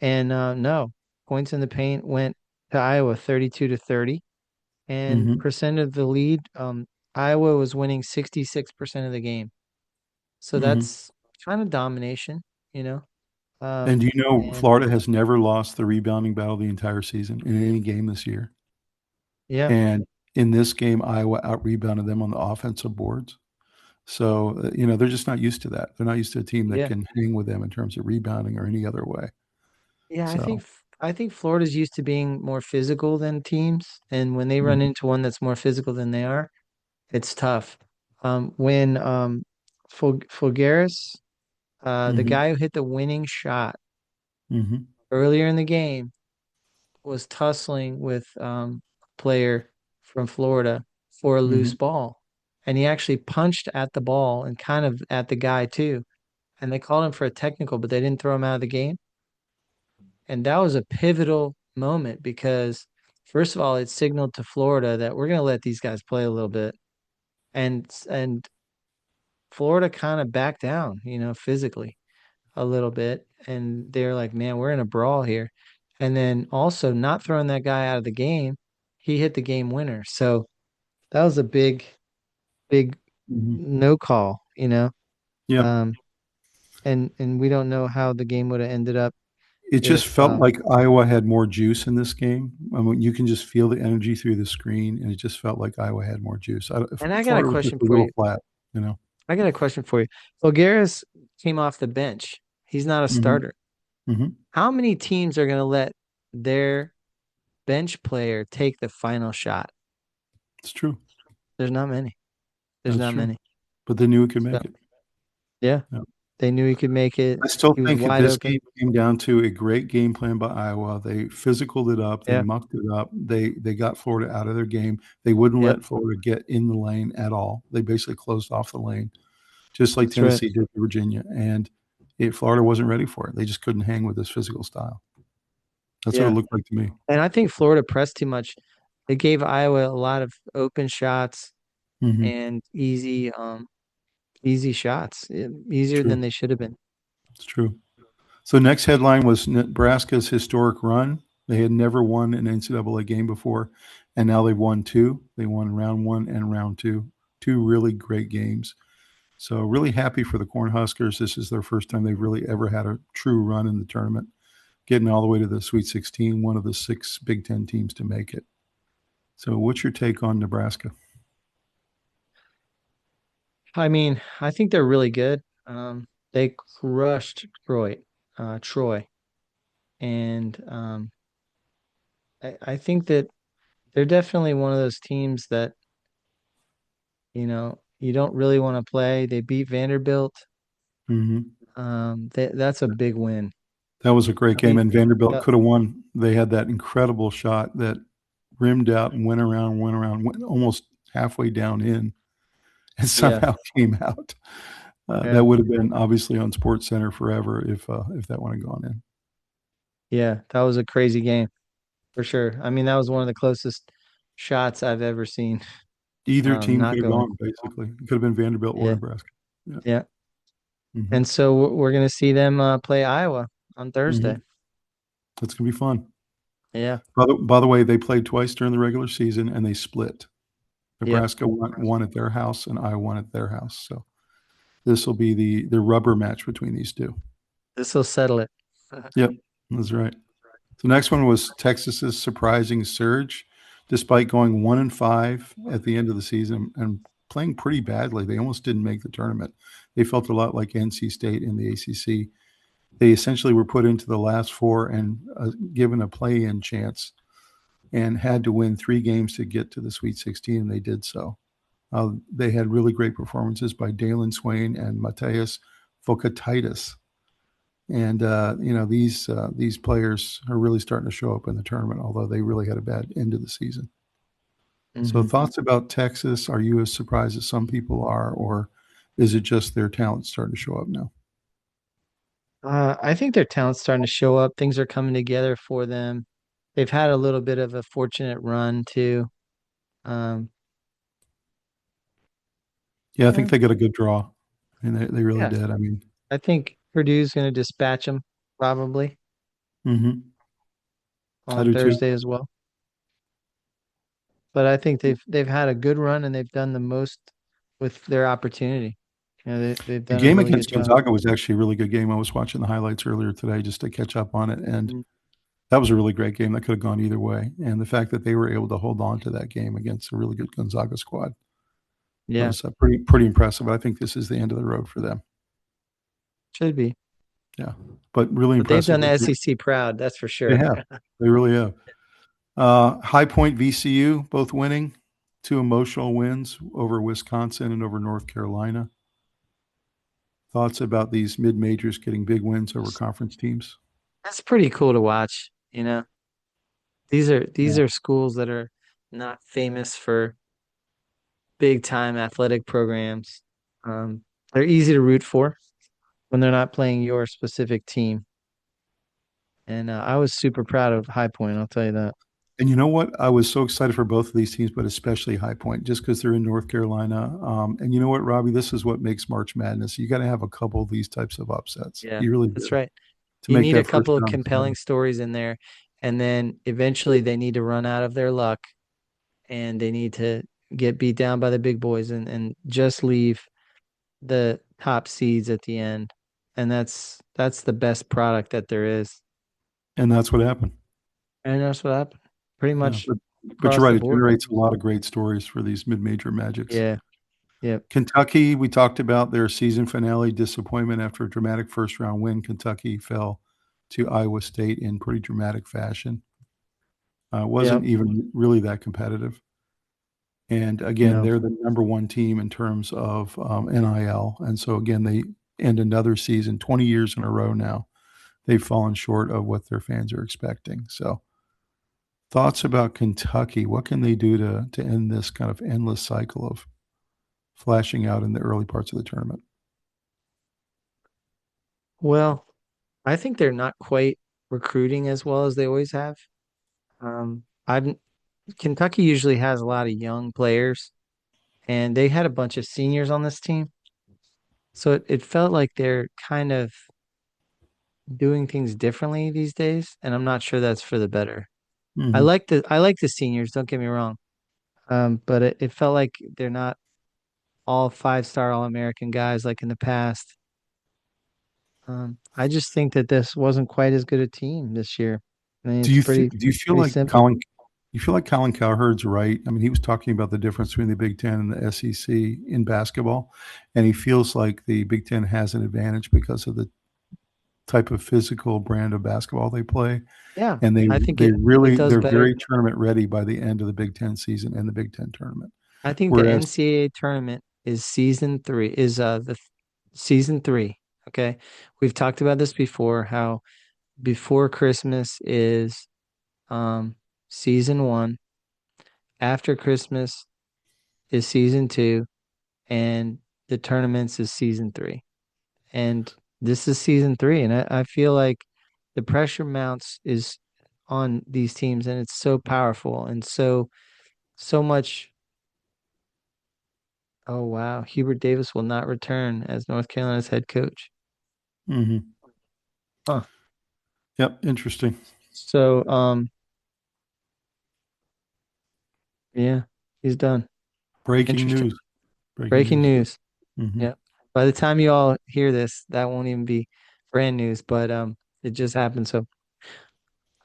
And no, points in the paint went to Iowa 32 to 30. And Mhm. percent of the lead, Iowa was winning 66% of the game. So Mhm. that's kind of domination, you know. And Um, do you know and Florida has never lost the rebounding battle the entire season in any game this year? yeah, And in this game, Iowa out rebounded them on the offensive boards. So, they're just not used to that. They're not used to a team that yeah, can hang with them in terms of rebounding or any other way. yeah. So, I think Florida's used to being more physical than teams, and when they run mhm. into one that's more physical than they are, it's tough. When Fulgaris, the Mhm. guy who hit the winning shot Mhm. earlier in the game, was tussling with a player from Florida for a loose Mhm. ball. And he actually punched at the ball and kind of at the guy too. And they called him for a technical, but they didn't throw him out of the game. And that was a pivotal moment because, first of all, it signaled to Florida that we're going to let these guys play a little bit. And Florida kind of backed down, physically a little bit. And they're like, man, we're in a brawl here. And then also not throwing that guy out of the game, he hit the game winner. So that was a big Mhm. no call. Yep. Um, and we don't know how the game would have ended up It just if felt like Iowa had more juice in this game. I mean, you can just feel the energy through the screen, and it just felt like Iowa had more juice. And I got a Florida was just question a for little you. flat, you know. I got a question for you. Bulgaris came off the bench. He's not a Hmm. starter. Hmm. How many teams are going to let their bench player take the final shot? It's true. There's not many. There's That's not true. many. But they knew it could So, make it. yeah, Yeah. they knew he could make it. I still He was think that wide this open. game came down to a great game plan by Iowa. They physicaled it up. They Yeah. mucked it up. They got Florida out of their game. They wouldn't Yep. let Florida get in the lane at all. They basically closed off the lane, just like That's right. Tennessee did to Virginia. And Florida wasn't ready for it. They just couldn't hang with this physical style. That's what it Yeah. looked like to me. And I think Florida pressed too much. It gave Iowa a lot of open shots Hmm. and easy shots, easier True. than they should have been. It's true. So next headline was Nebraska's historic run. They had never won an NCAA game before, and now they've won two. They won round one and round two, two really great games. So really happy for the Cornhuskers. This is their first time they've really ever had a true run in the tournament, getting all the way to the Sweet 16, one of the 6 Big Ten teams to make it. So what's your take on Nebraska? I mean, I think they're really good. They crushed Troy, and I think that they're definitely one of those teams that, you don't really want to play. They beat Vanderbilt. Hmm. That's a big win. That was a great I game, mean, and Vanderbilt uh, could have won. They had that incredible shot that rimmed out and went almost halfway down in, and yeah, somehow came out. yeah, That would have been obviously on Sports Center forever if that one had gone in. yeah. That was a crazy game for sure. I mean, that was one of the closest shots I've ever seen. Either team could Not have going. gone, basically. It could have been Vanderbilt or Yeah, Nebraska. Yeah. yeah. Hmm. And so we're gonna see them play Iowa on Thursday. Hmm. That's going to be fun. Yeah, By the way, they played twice during the regular season and they split. yep. Nebraska won at their house and Iowa won at their house. So this will be the rubber match between these two. This will settle it. Yep, that's right. The next one was Texas's surprising surge, despite going 1-5 at the end of the season and playing pretty badly. They almost didn't make the tournament. They felt a lot like NC State in the ACC. They essentially were put into the last four and given a play-in chance, and had to win 3 games to get to the Sweet 16, and they did so. They had really great performances by Dalen Swain and Mateus Fokatitis. And these players are really starting to show up in the tournament, although they really had a bad end of the season. So, Hmm. thoughts about Texas? Are you as surprised as some people are, or is it just their talent starting to show up now? I think their talent's starting to show up. Things are coming together for them. They've had a little bit of a fortunate run too. Um, Yeah, I yeah, think they got a good draw. I mean, they really yeah. did. I mean, I think Purdue's going to dispatch them probably hmm, I on do too. Thursday as well. But I think they've had a good run and they've done the most with their opportunity. They've The done a game really good against job. Gonzaga was actually a really good game. I was watching the highlights earlier today just to catch up on it, and Mm. that was a really great game. That could have gone either way. And the fact that they were able to hold on to that game against a really good Gonzaga squad Yeah, was pretty impressive. I think this is the end of the road for them. should be. Yeah, but really But they've impressive. done the SEC proud, that's for They sure. have. They really have. High Point, VCU, both winning. 2 emotional wins over Wisconsin and over North Carolina. Thoughts about these mid majors getting big wins over conference teams? That's pretty cool to watch, These are Yeah. these are schools that are not famous for big time athletic programs. They're easy to root for when they're not playing your specific team. And I was super proud of High Point, I'll tell you that. And you know what? I was so excited for both of these teams, but especially High Point, just because they're in North Carolina. And you know what, Robbie? This is what makes March Madness. You got to have a couple of these types of upsets. Yeah, You really that's do right. to You make need a that first couple of round compelling exciting. stories in there, and then eventually they need to run out of their luck and they need to get beat down by the big boys and just leave the top seeds at the end. And that's the best product that there is. And that's what happened. And that's what happened. pretty Yeah, much but you're across right. the It board. generates a lot of great stories for these mid-major magics. Yeah. Yep. Kentucky, we talked about their season finale disappointment after a dramatic first-round win. Kentucky fell to Iowa State in pretty dramatic fashion. Wasn't Yep. even really that competitive. And again, No. they're the number one team in terms of NIL. And so again, they end another season, 20 years in a row now. They've fallen short of what their fans are expecting. So thoughts about Kentucky? What can they do to end this kind of endless cycle of flashing out in the early parts of the tournament? Well, I think they're not quite recruiting as well as they always have. I've Kentucky usually has a lot of young players, and they had a bunch of seniors on this team. So it felt like they're kind of doing things differently these days, and I'm not sure that's for the better. Mm-hmm. I like the seniors, don't get me wrong. But it felt like they're not all five-star All-American guys like in the past. I just think that this wasn't quite as good a team this year. I mean, Do it's you do you feel pretty like simple. Colin? You feel like Colin Cowherd's right? I mean, he was talking about the difference between the Big Ten and the SEC in basketball, and he feels like the Big Ten has an advantage because of the type of physical brand of basketball they play, Yeah, and I think they it really does they're better. very tournament ready by the end of the Big Ten season and the Big Ten tournament. I think the Whereas, NCAA tournament is season three, season three. Okay. We've talked about this before, how before Christmas is um season one, after Christmas is season two, and the tournaments is season three. And this is season three, and I feel like the pressure mounts is on these teams, and it's so powerful and so much. Oh wow, Hubert Davis will not return as North Carolina's head coach. mhm. Huh. Yep, interesting. So yeah, he's done. Breaking Interesting. news. Breaking Breaking news. news. Hmm. Yeah. By the time you all hear this, that won't even be brand news, but it just happened. So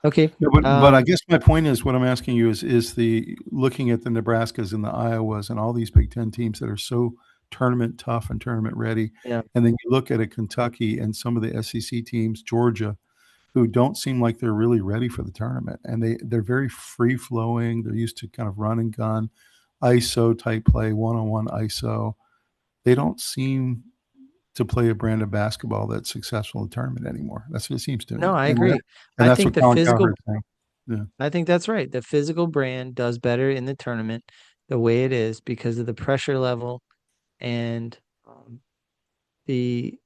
okay. No, but I guess my point is what I'm asking you is the looking at the Nebraskas and the Iowas and all these Big Ten teams that are so tournament tough and tournament ready, Yeah. and then you look at a Kentucky and some of the SEC teams, Georgia, who don't seem like they're really ready for the tournament, and they're very free flowing. They're used to kind of run and gun, ISO type play, one on one ISO. They don't seem to play a brand of basketball that's successful in the tournament anymore. That's what it seems to No, me, I and agree. I that's think what the Colin physical Cowherd's saying. Yeah. I think that's right. The physical brand does better in the tournament the way it is because of the pressure level and the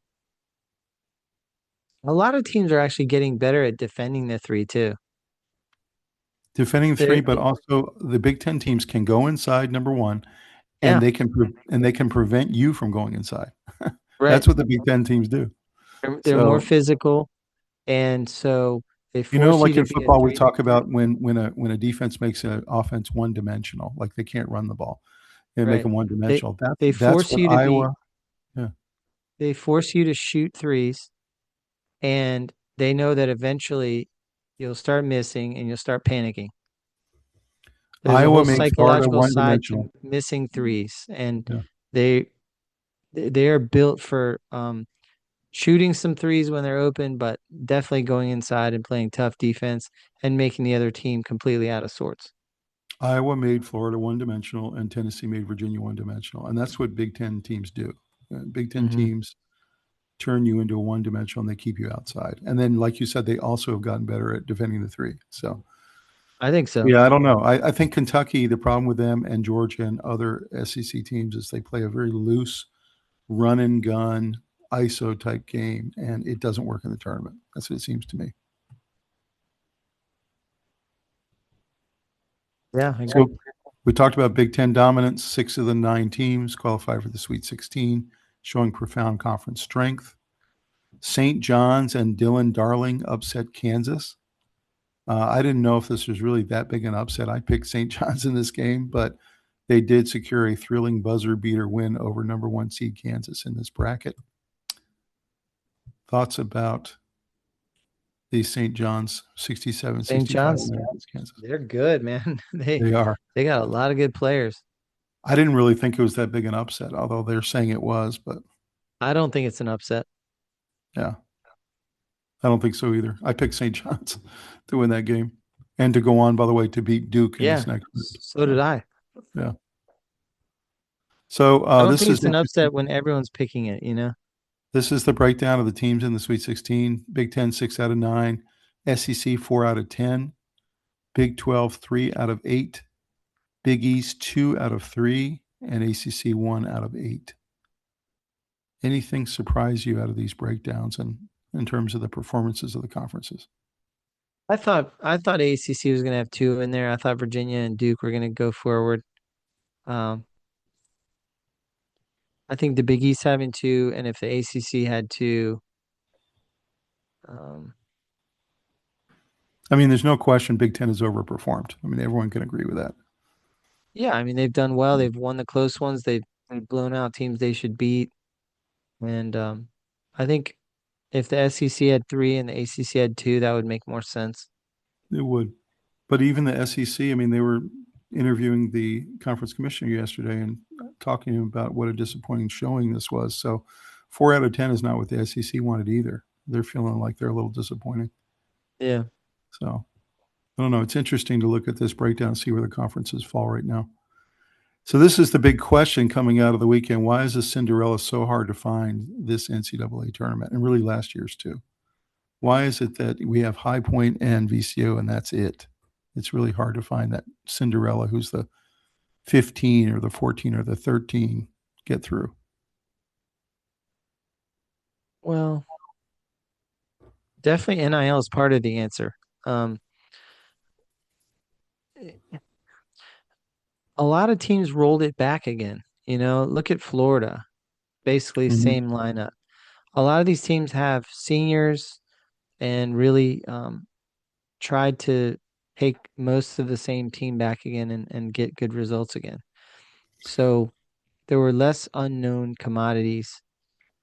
a lot of teams are actually getting better at defending the three too. Defending three, They're but also the Big Ten teams can go inside, number one, and yeah, they can prevent you from going inside. right. That's what the Big Ten teams do. They're more So, physical, and so they force you like to in be a football, we three. talk about when a defense makes an offense one dimensional, like they can't run the ball, they make Right. them one They dimensional. they That's force what you to be Iowa. Yeah, they force you to shoot threes, and they know that eventually you'll start missing and you'll start panicking. There's a Iowa whole made Florida psychological one side dimensional. to missing threes, and Yeah. they they are built for shooting some threes when they're open, but definitely going inside and playing tough defense and making the other team completely out of sorts. Iowa made Florida one dimensional, and Tennessee made Virginia one dimensional, and that's what Big Ten teams do. Big Ten Hmm. teams turn you into a one dimensional and they keep you outside. And then, like you said, they also have gotten better at defending the three. So, I think so. yeah, I don't know. I think Kentucky, the problem with them and Georgia and other SEC teams is they play a very loose run and gun ISO type game, and it doesn't work in the tournament. That's what it seems to me. Yeah, I agree. So we talked about Big Ten dominance. 6 of the 9 teams qualify for the Sweet 16, showing profound conference strength. St. John's and Dylan Darling upset Kansas. I didn't know if this was really that big an upset. I picked St. John's in this game, but they did secure a thrilling buzzer beater win over number 1 seed Kansas in this bracket. Thoughts about the St. John's 67, St. 65 John's, against Kansas. they're good, man. They are. They got a lot of good players. I didn't really think it was that big an upset, although they're saying it was, but I don't think it's an upset. yeah, I don't think so either. I picked St. John's to win that game and to go on, by the way, to beat Duke in Yeah, this next week. so did I. Yeah. So I don't this think is it's an upset when everyone's picking it, you know? this is the breakdown of the teams in the Sweet 16. Big 10, 6 out of 9. SEC, 4 out of 10. Big 12, 3 out of 8. Big East, 2 out of 3. And ACC, 1 out of 8. Anything surprise you out of these breakdowns and in terms of the performances of the conferences? I thought ACC was going to have two in there. I thought Virginia and Duke were going to go forward. Um, I think the Big East having two, and if the ACC had two, um, I mean, there's no question Big Ten has overperformed. I mean, everyone can agree with that. yeah, I mean they've done well. They've won the close ones. They've blown out teams they should beat, and I think if the SEC had three and the ACC had two, that would make more sense. It would. But even the SEC, I mean, they were interviewing the conference commissioner yesterday and talking to him about what a disappointing showing this was. So 4 out of 10 is not what the SEC wanted either. They're feeling like they're a little disappointing. Yeah. So I don't know. It's interesting to look at this breakdown and see where the conferences fall right now. So this is the big question coming out of the weekend. Why is the Cinderella so hard to find this NCAA tournament, and really last year's too? Why is it that we have High Point and VCU and that's it? It's really hard to find that Cinderella who's the 15 or the 14 or the 13 get through. Well, definitely NIL is part of the answer. A lot of teams rolled it back again. You know, look at Florida, basically same lineup. A lot of these teams have seniors and really tried to take most of the same team back again and get good results again. So there were less unknown commodities.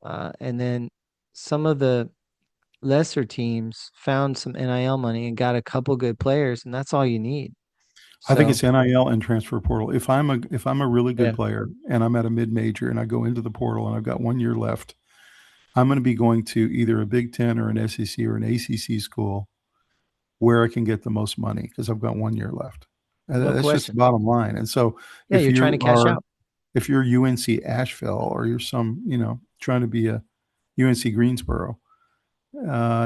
And then some of the lesser teams found some NIL money and got a couple good players, and that's all you need. I think So it's NIL and transfer portal. If I'm a really good yeah, player and I'm at a mid major and I go into the portal and I've got 1 year left, I'm going to be going to either a Big Ten or an SEC or an ACC school where I can get the most money because I've got 1 year left. no That's just the question. bottom line. And so Yeah, you're trying to cash out. if you're UNC Asheville or you're trying to be a UNC Greensboro,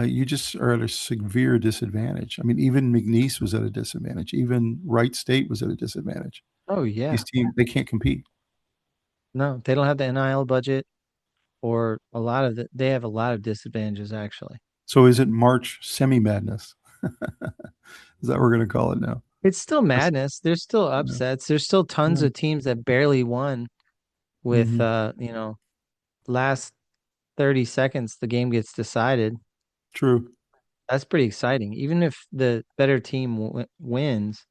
you just are at a severe disadvantage. I mean, even McNeese was at a disadvantage. Even Wright State was at a disadvantage. Oh yeah. These teams, they can't compete. No, they don't have the NIL budget or they have a lot of disadvantages actually. So is it March semi-madness? Is that what we're going to call it now? It's still madness. There's still Yeah. upsets. There's still tons Yeah. of teams that barely won with last 30 seconds the game gets decided. True. That's pretty exciting. Even if the better team wins,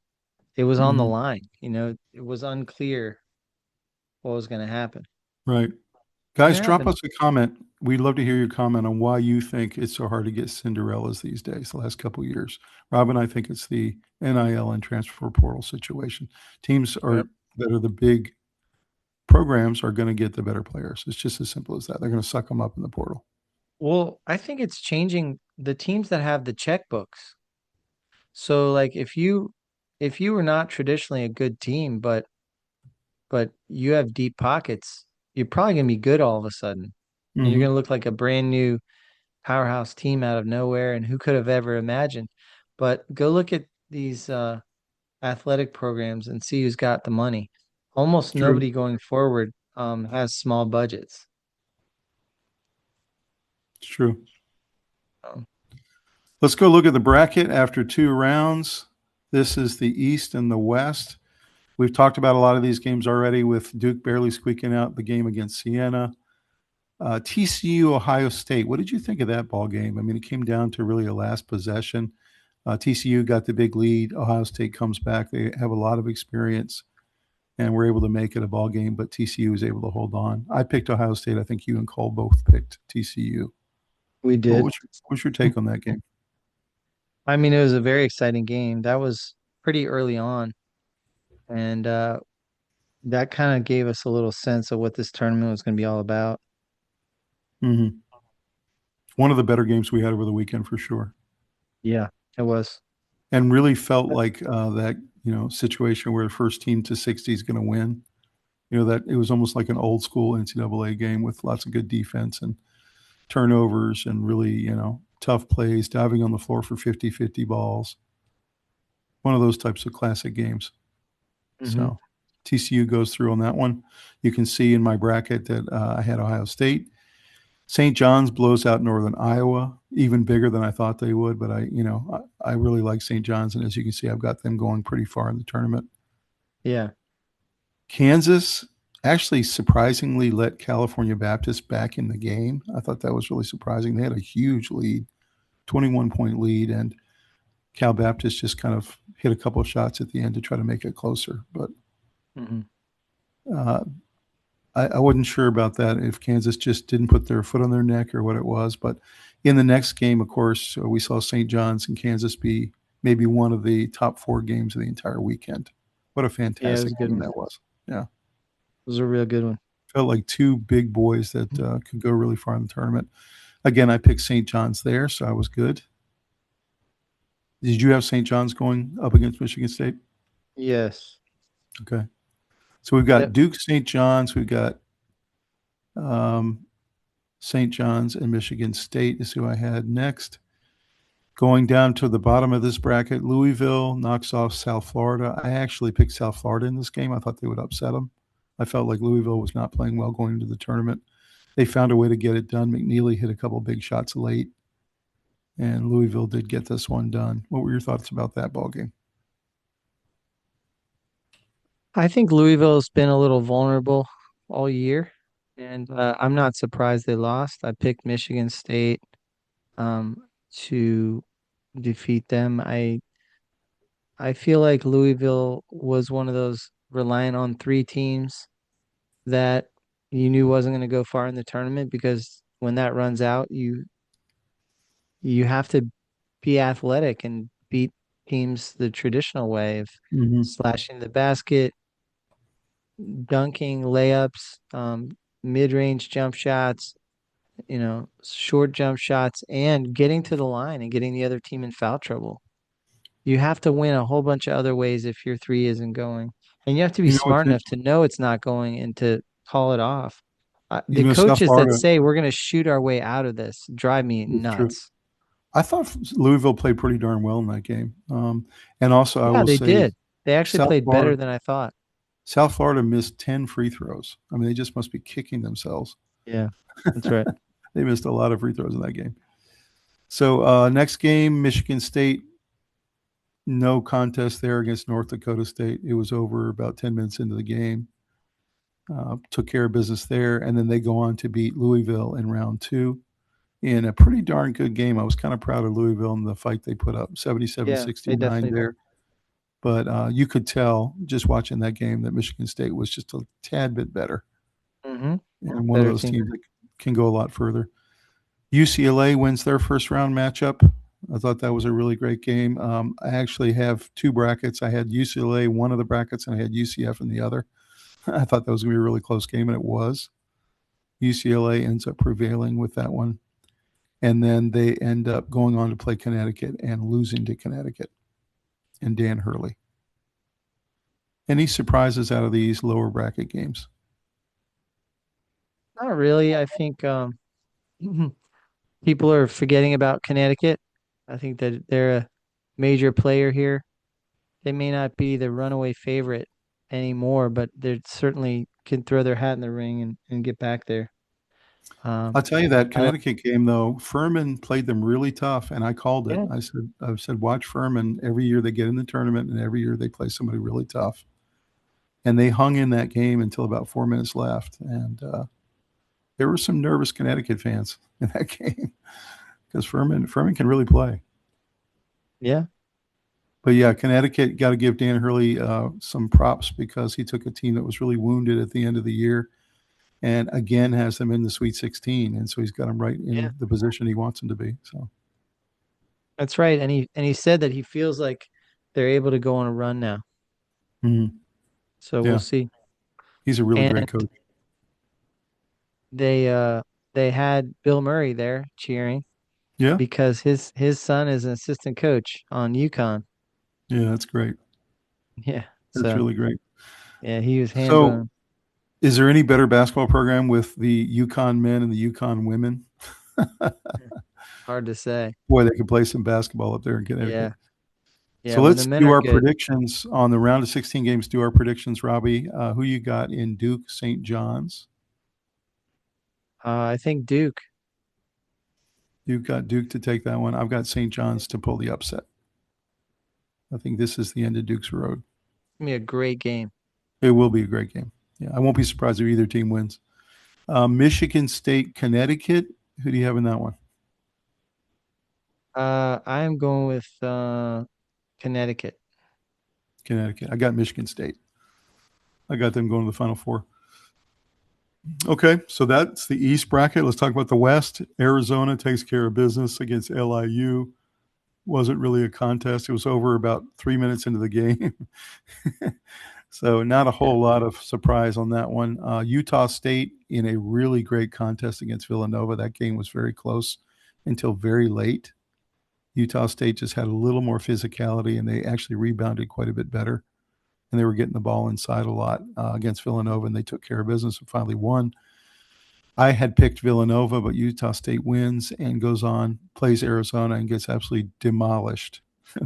it was on the line. You know, it was unclear what was going to happen. Right. Guys, drop us a comment. We'd love to hear your comment on why you think it's so hard to get Cinderellas these days, the last couple of years. Rob and I think it's the NIL and transfer portal situation. Teams that are the big programs are going to get the better players. It's just as simple as that. They're going to suck them up in the portal. Well, I think it's changing the teams that have the checkbooks. So like if you were not traditionally a good team, but you have deep pockets, you're probably going to be good all of a sudden. And you're going to look like a brand new powerhouse team out of nowhere. And who could have ever imagined? But go look at these athletic programs and see who's got the money. Almost nobody going forward has small budgets. It's true. Let's go look at the bracket after 2 rounds. This is the East and the West. We've talked about a lot of these games already with Duke barely squeaking out the game against Siena. TCU, Ohio State. What did you think of that ball game? I mean, it came down to really a last possession. TCU got the big lead. Ohio State comes back. They have a lot of experience and were able to make it a ball game, but TCU was able to hold on. I picked Ohio State. I think you and Cole both picked TCU. We did. What's your take on that game? I mean, it was a very exciting game. That was pretty early on, and that kind of gave us a little sense of what this tournament was going to be all about. Hmm. One of the better games we had over the weekend for sure, Yeah, it was. and really felt like that situation where the first team to 60 is going to win. That it was almost like an old school NCAA game with lots of good defense and turnovers and really tough plays, diving on the floor for 50-50 balls. One of those types of classic games. Hmm. So TCU goes through on that one. You can see in my bracket that I had Ohio State. St. John's blows out Northern Iowa, even bigger than I thought they would. But I really like St. John's, and as you can see, I've got them going pretty far in the tournament. Yeah. Kansas actually surprisingly let California Baptist back in the game. I thought that was really surprising. They had a huge lead, 21-point lead, and Cal Baptist just kind of hit a couple of shots at the end to try to make it closer. But Hmm. uh, I wasn't sure about that, if Kansas just didn't put their foot on their neck or what it was. But in the next game, of course, we saw St. John's and Kansas be maybe one of the top 4 games of the entire weekend. What a Yeah, it was a fantastic good game one. that was. Yeah. It was a real good one. Felt like 2 big boys that could go really far in the tournament. Again, I picked St. John's there, so I was good. Did you have St. John's going up against Michigan State? Yes. Okay. So we've got Yep. Duke, St. John's, we've got um, St. John's, and Michigan State is who I had next. Going down to the bottom of this bracket, Louisville knocks off South Florida. I actually picked South Florida in this game. I thought they would upset them. I felt like Louisville was not playing well going into the tournament. They found a way to get it done. McNeely hit a couple big shots late, and Louisville did get this one done. What were your thoughts about that ball game? I think Louisville's been a little vulnerable all year, and I'm not surprised they lost. I picked Michigan State to defeat them. I feel like Louisville was one of those relying on 3 teams that you knew wasn't going to go far in the tournament, because when that runs out, you have to be athletic and beat teams the traditional way of Mm-hmm. slashing the basket, dunking, layups, mid-range jump shots, short jump shots, and getting to the line and getting the other team in foul trouble. You have to win a whole bunch of other ways if your three isn't going. And you have to be You know smart what's enough to know it's not going and to call it off. The South coaches that Florida say we're going to shoot our way out of this drive me is true. nuts. I thought Louisville played pretty darn well in that game. And also, I Yeah, will they say did. They actually South played better Florida, than I thought. South Florida missed 10 free throws. I mean, they just must be kicking themselves. Yeah, that's right. They missed a lot of free throws in that game. So next game, Michigan State, no contest there against North Dakota State. It was over about 10 minutes into the game. Took care of business there, and then they go on to beat Louisville in round 2 in a pretty darn good game. I was kind of proud of Louisville in the fight they put up, Yeah, they 77-69 definitely did. there. But you could tell just watching that game that Michigan State was just a tad bit better, Mm-hmm. and one of Better those team. teams that can go a lot further. UCLA wins their first round matchup. I thought that was a really great game. I actually have 2 brackets. I had UCLA one of the brackets, and I had UCF in the other. I thought that was going to be a really close game, and it was. UCLA ends up prevailing with that one. And then they end up going on to play Connecticut and losing to Connecticut and Dan Hurley. Any surprises out of these lower bracket games? Not really. I think people are forgetting about Connecticut. I think that they're a major player here. They may not be the runaway favorite anymore, but they certainly can throw their hat in the ring and get back there. Um, I'll tell you that I like, Connecticut game though, Furman played them really tough, and I called it. yeah, I said watch Furman every year they get in the tournament, and every year they play somebody really tough. And they hung in that game until about 4 minutes left, and there were some nervous Connecticut fans in that game because Furman can really play. yeah, But yeah, Connecticut got to give Dan Hurley some props because he took a team that was really wounded at the end of the year and again has them in the Sweet 16. And so he's got them right yeah. in the position he wants them to be. So That's right. And he said that he feels like they're able to go on a run now. Mhm. So we'll Yeah, see. he's a really great And coach. they uh they had Bill Murray there cheering Yeah, because his son is an assistant coach on UConn. yeah, that's great. Yeah. That's So really great. yeah, he was So, handling. is there any better basketball program with the Yukon men and the Yukon women? Hard to say. Boy, they could play some basketball up there in Connecticut. Yeah. Yeah, So when the let's men do are our good. predictions on the round of 16 games. Do our predictions, Robbie. Who you got in Duke St. John's? I think Duke. You've got Duke to take that one. I've got St. John's to pull the upset. I think this is the end of Duke's road. It's gonna be a great game. It will be a great game. Yeah, I won't be surprised if either team wins. Michigan State, Connecticut. Who do you have in that one? I am going with Connecticut. Connecticut. I got Michigan State. I got them going to the Final Four. Okay, so that's the East bracket. Let's talk about the West. Arizona takes care of business against LIU. Wasn't really a contest. It was over about 3 minutes into the game. So not a Yeah. whole lot of surprise on that one. Utah State in a really great contest against Villanova. That game was very close until very late. Utah State just had a little more physicality, and they actually rebounded quite a bit better. And they were getting the ball inside a lot against Villanova, and they took care of business and finally won. I had picked Villanova, but Utah State wins and goes on, plays Arizona, and gets absolutely demolished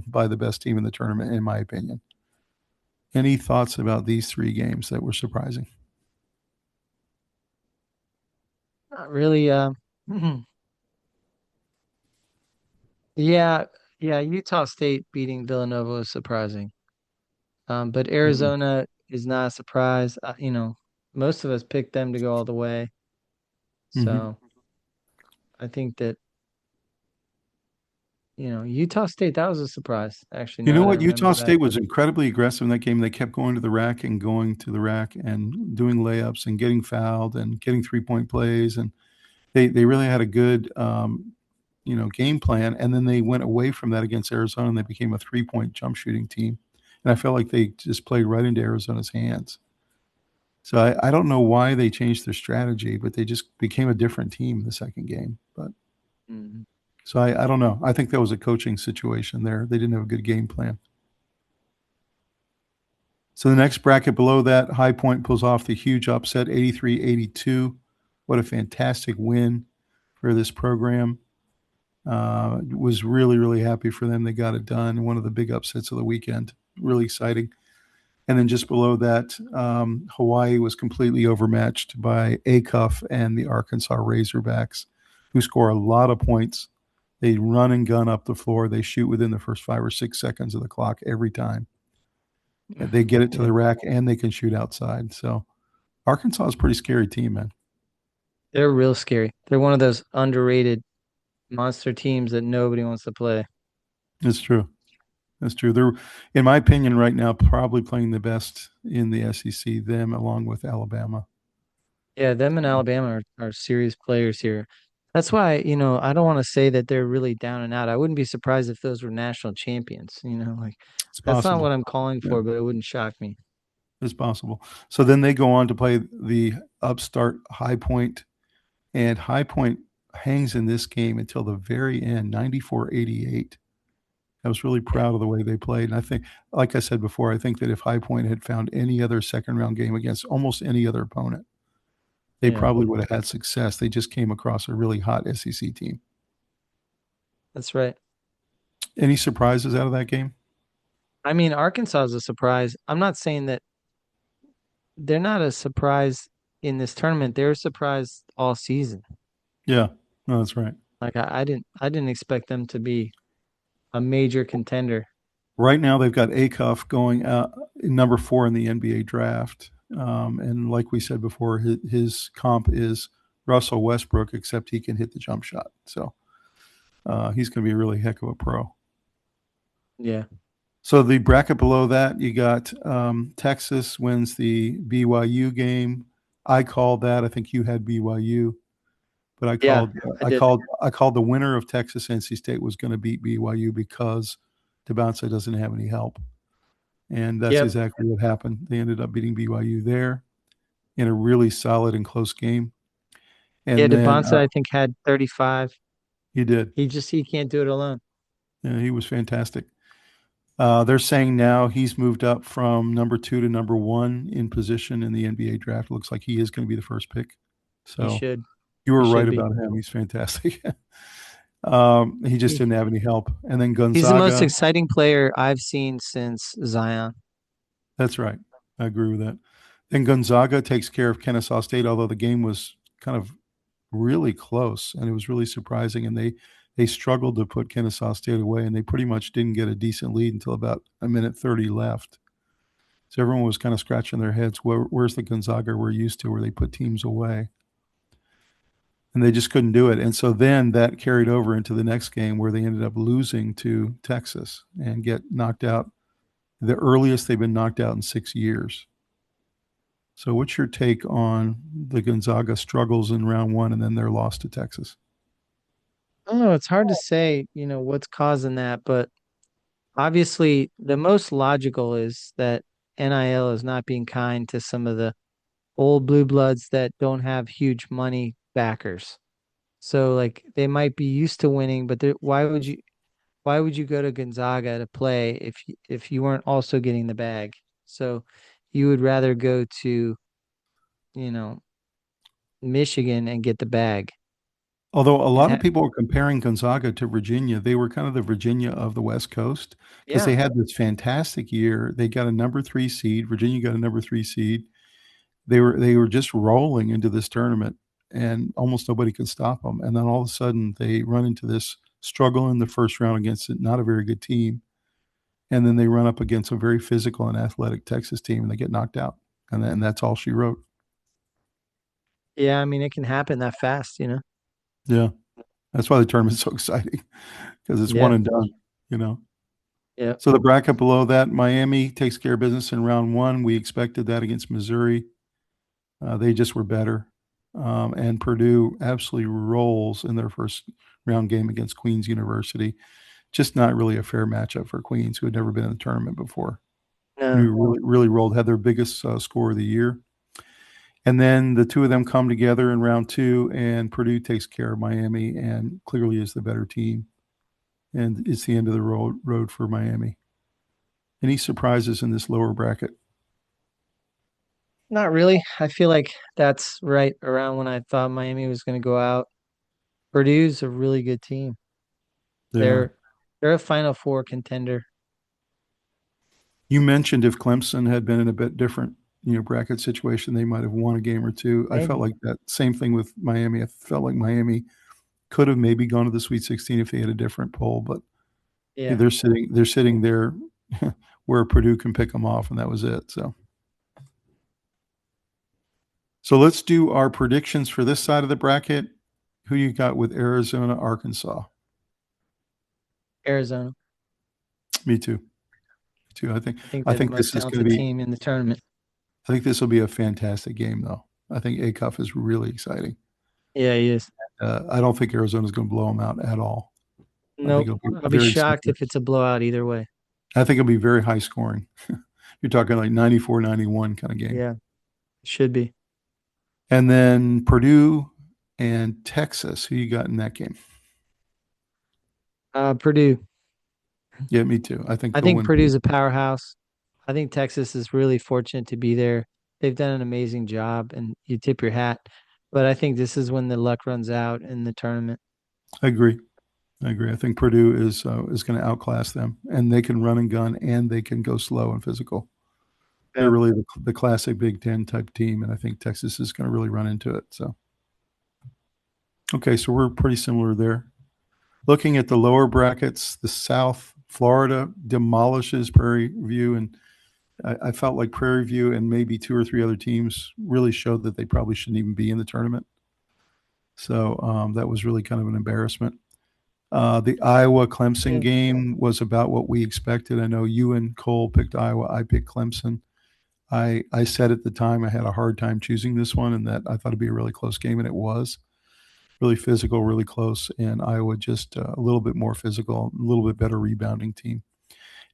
by the best team in the tournament, in my opinion. Any thoughts about these three games that were surprising? Not really. Yeah, yeah. Utah State beating Villanova was surprising. But Mm-hmm. Arizona is not a surprise. Most of us picked them to go all the way. Mm-hmm. So I think that, Utah State, that was a surprise, actually, You know now that I what? Utah remember that. State was incredibly aggressive in that game. They kept going to the rack and going to the rack and doing layups and getting fouled and getting 3-point plays. And they really had a good game plan. And then they went away from that against Arizona and they became a 3-point jump shooting team. And I felt like they just played right into Arizona's hands. So I don't know why they changed their strategy, but they just became a different team in the second game. But Mhm. so I don't know. I think that was a coaching situation there. They didn't have a good game plan. So the next bracket below that, High Point pulls off the huge upset, 83-82. What a fantastic win for this program. Was really, really happy for them. They got it done. One of the big upsets of the weekend. Really exciting. And then just below that, Hawaii was completely overmatched by ACUF and the Arkansas Razorbacks, who score a lot of points. They run and gun up the floor. They shoot within the first 5 or 6 seconds of the clock every time. They get it to Yeah, the rack and they can shoot outside. So Arkansas is a pretty scary team, man. they're real scary. They're one of those underrated monster teams that nobody wants to play. It's true. That's true. They're, in my opinion, right now, probably playing the best in the SEC, them along with Alabama. Yeah, them and Alabama are serious players here. That's why, I don't want to say that they're really down and out. I wouldn't be surprised if those were national champions, like It's that's not possible. what I'm calling Yeah, for, but it wouldn't shock me. it's possible. So then they go on to play the upstart High Point, and High Point hangs in this game until the very end, 94-88. I was really Yeah, proud of the way they played. And I think, like I said before, I think that if High Point had found any other second round game against almost any other opponent, they yeah, probably would have had success. They just came across a really hot SEC team. that's right. Any surprises out of that game? I mean, Arkansas is a surprise. I'm not saying that they're not a surprise in this tournament. They're a surprise all season. Yeah, no, that's right. Like I didn't expect them to be a major contender. Right now, they've got Acuff going number 4 in the NBA draft. And like we said before, his comp is Russell Westbrook, except he can hit the jump shot. So he's going to be a really heck of a pro. Yeah. So the bracket below that, you got Texas wins the BYU game. I called that. I think you had BYU. but Yeah, I did. I called the winner of Texas NC State was going to beat BYU because Tabonsa doesn't have any help, and that's Yep. exactly what happened. They ended up beating BYU there in a really solid and close game, Yeah, and then Devonta, I think, had 35. he did. He can't do it alone. Yeah, he was fantastic. They're saying now he's moved up from number 2 to number 1 in position in the NBA draft. Looks like he is going to be the first pick. He So should. you He were right should be. about him. He's fantastic. He just He, didn't have any help. And then he's the most Gonzaga. exciting player I've seen since Zion. That's right. I agree with that. Then Gonzaga takes care of Kennesaw State, although the game was kind of really close and it was really surprising. And they struggled to put Kennesaw State away, and they pretty much didn't get a decent lead until about a minute 30 left. So everyone was kind of scratching their heads. Where's the Gonzaga we're used to, where they put teams away? And they just couldn't do it. And so then that carried over into the next game where they ended up losing to Texas and get knocked out. The earliest they've been knocked out in 6 years. So what's your take on the Gonzaga struggles in round one and then their loss to Texas? Oh, it's hard to say, what's causing that, but obviously the most logical is that NIL is not being kind to some of the old blue bloods that don't have huge money backers. So like they might be used to winning, but why would you go to Gonzaga to play if you weren't also getting the bag? So you would rather go to, you know, Michigan and get the bag. Although a And lot of people were comparing Gonzaga to Virginia, they were kind of the Virginia of the West Coast because yeah, they had this fantastic year. They got a number 3 seed. Virginia got a number 3 seed. They were just rolling into this tournament, and almost nobody could stop them. And then all of a sudden, they run into this struggle in the first round against not a very good team, and then they run up against a very physical and athletic Texas team, and they get knocked out. And that's all she wrote. yeah, I mean it can happen that fast. Yeah, that's why the tournament's so exciting because it's one Yeah, and done. You know. yeah. So the bracket below that, Miami takes care of business in round one. We expected that against Missouri. They just were better. And Purdue absolutely rolls in their first round game against Queens University. Just not really a fair matchup for Queens, who had never been in the tournament before. No. Purdue really rolled, had their biggest score of the year. And then the two of them come together in round two, and Purdue takes care of Miami and clearly is the better team. And it's the end of the road for Miami. Any surprises in this lower bracket? Not really. I feel like that's right around when I thought Miami was going to go out. Purdue's a really good team. They are. They're a Final Four contender. You mentioned if Clemson had been in a bit different, bracket situation, they might have won a game or two. I felt Maybe. like that same thing with Miami. I felt like Miami could have maybe gone to the Sweet 16 if they had a different poll, but Yeah. they're sitting there where Purdue can pick them off, and that was it. So let's do our predictions for this side of the bracket. Who you got with Arizona, Arkansas? Arizona. Me too. Me too. I think I they're the think most this is going talented to be. team in the tournament. I think this will be a fantastic game, though. I think Acuff is really exciting. Yeah, he is. I don't think Arizona's going to blow them out at all. I think Nope. it'll be I'll be very shocked similar. if it's a blowout either way. I think it'll be very high scoring. You're talking like 94-91 kind of game. Yeah, it should be. And then Purdue and Texas. Who you got in that game? Purdue. Yeah, me too. I think I they'll think win Purdue. Purdue's a powerhouse. I think Texas is really fortunate to be there. They've done an amazing job, and you tip your hat. But I think this is when the luck runs out in the tournament. I agree. I think Purdue is going to outclass them, and they can run and gun, and they can go slow and physical. They're Yeah. really the classic Big Ten type team, and I think Texas is going to really run into it. So, okay, so we're pretty similar there. Looking at the lower brackets, the South, Florida demolishes Prairie View, and I felt like Prairie View and maybe two or three other teams really showed that they probably shouldn't even be in the tournament. So that was really kind of an embarrassment. The Iowa-Clemson Yeah. game was about what we expected. I know you and Cole picked Iowa. I picked Clemson. I said at the time I had a hard time choosing this one and that I thought it'd be a really close game, and it was. really physical, really close, and Iowa just a little bit more physical, a little bit better rebounding team.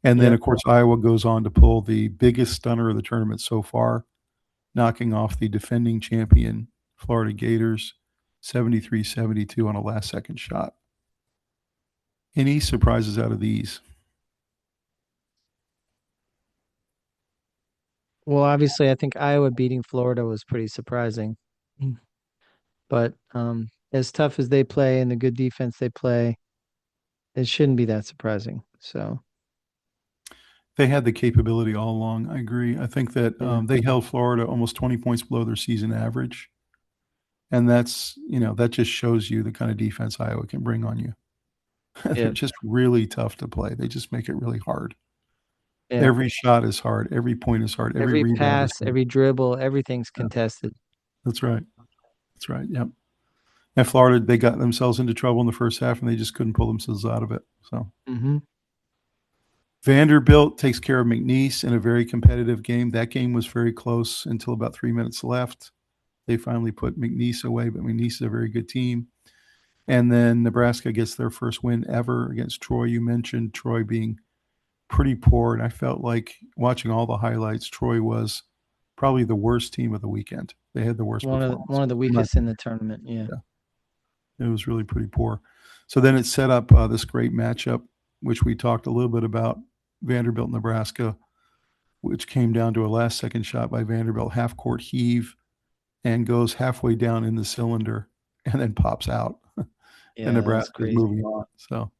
And then, Yeah. of course, Iowa goes on to pull the biggest stunner of the tournament so far, knocking off the defending champion Florida Gators 73-72 on a last-second shot. Any surprises out of these? Well, obviously, I think Iowa beating Florida was pretty surprising. But as tough as they play and the good defense they play, it shouldn't be that surprising. So, They had the capability all along. I agree. I think that yeah. they held Florida almost 20 points below their season average. And that just shows you the kind of defense Iowa can bring on you. They're Yeah. just really tough to play. They just make it really hard. Yeah. Every shot is hard. Every point is hard. Every Every rebound is pass, hard. every dribble, everything's Yeah, contested. that's right. That's right. Yep. And Florida, they got themselves into trouble in the first half, and they just couldn't pull themselves out of it. So Hmm. Vanderbilt takes care of McNeese in a very competitive game. That game was very close until about 3 minutes left. They finally put McNeese away, but McNeese is a very good team. And then Nebraska gets their first win ever against Troy. You mentioned Troy being pretty poor, and I felt like watching all the highlights, Troy was probably the worst team of the weekend. They had the worst performance. One of the In my weakest in the tournament. Yeah. opinion. Yeah, it was really pretty poor. So then it set up this great matchup, which we talked a little bit about, Vanderbilt, Nebraska, which came down to a last-second shot by Vanderbilt, half-court heave, and goes halfway down in the cylinder and then pops out. And Yeah, that was Nebraska's crazy. moving on. So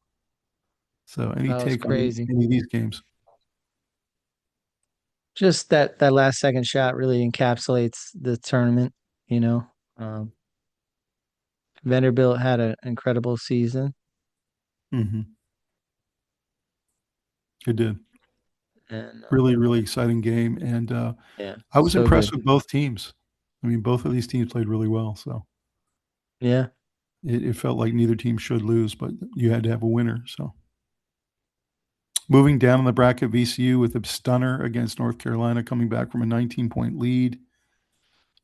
any That was take on crazy. any of these games? Just that last second shot really encapsulates the tournament, you know. Um, Vanderbilt had an incredible season, Mm-hmm. It did. and Really, really exciting game. And yeah, I was so impressed good. with both teams. I mean, both of these teams played really well. So Yeah, it felt like neither team should lose, but you had to have a winner. So moving down in the bracket, VCU with a stunner against North Carolina, coming back from a 19-point lead.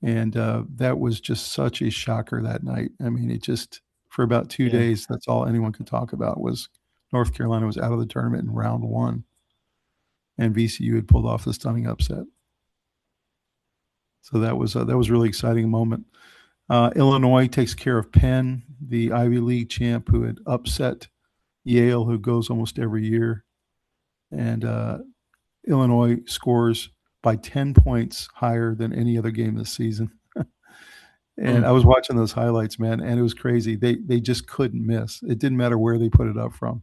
And that was just such a shocker that night. I mean, it just, for about 2 days, that's all anyone could talk about was North Carolina was out of the tournament in round one, and VCU had pulled off the stunning upset. So that was a really exciting moment. Illinois takes care of Penn, the Ivy League champ who had upset Yale, who goes almost every year. And Illinois scores by 10 points higher than any other game this season. And Mm. I was watching those highlights, man, and it was crazy. They just couldn't miss. It didn't matter where they put it up from.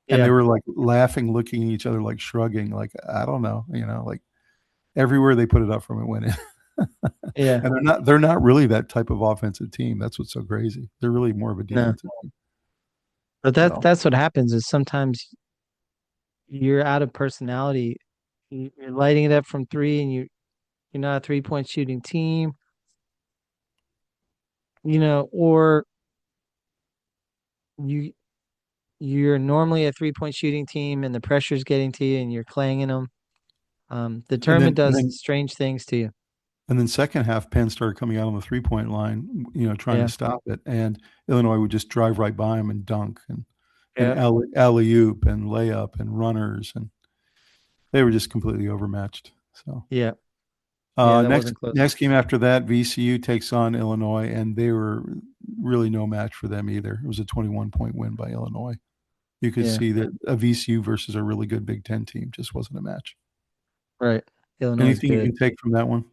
And they Yeah, were like laughing, looking at each other, like shrugging, like, I don't know, like everywhere they put it up from, it went in. yeah. And they're not really that type of offensive team. That's what's so crazy. They're really more of a No, defensive team. but So that's what happens is sometimes you're out of personality. You're lighting it up from three, and you're not a 3-point shooting team, or you you're normally a 3-point shooting team, and the pressure's getting to you, and you're clanging them. The and then tournament and does then strange things to you. and then second half, Penn started coming out on the 3-point line, trying to Yeah, stop it, and Illinois would just drive right by them and dunk and yeah, alley oop and layup and runners, and they were just completely overmatched. So yeah, yeah. That next wasn't close. next game after that, VCU takes on Illinois, and they were really no match for them either. It was a 21-point win by Illinois. You could Yeah, see that a VCU versus a really good Big Ten team just wasn't a match. right. Illinois is Anything you good. can take from that one?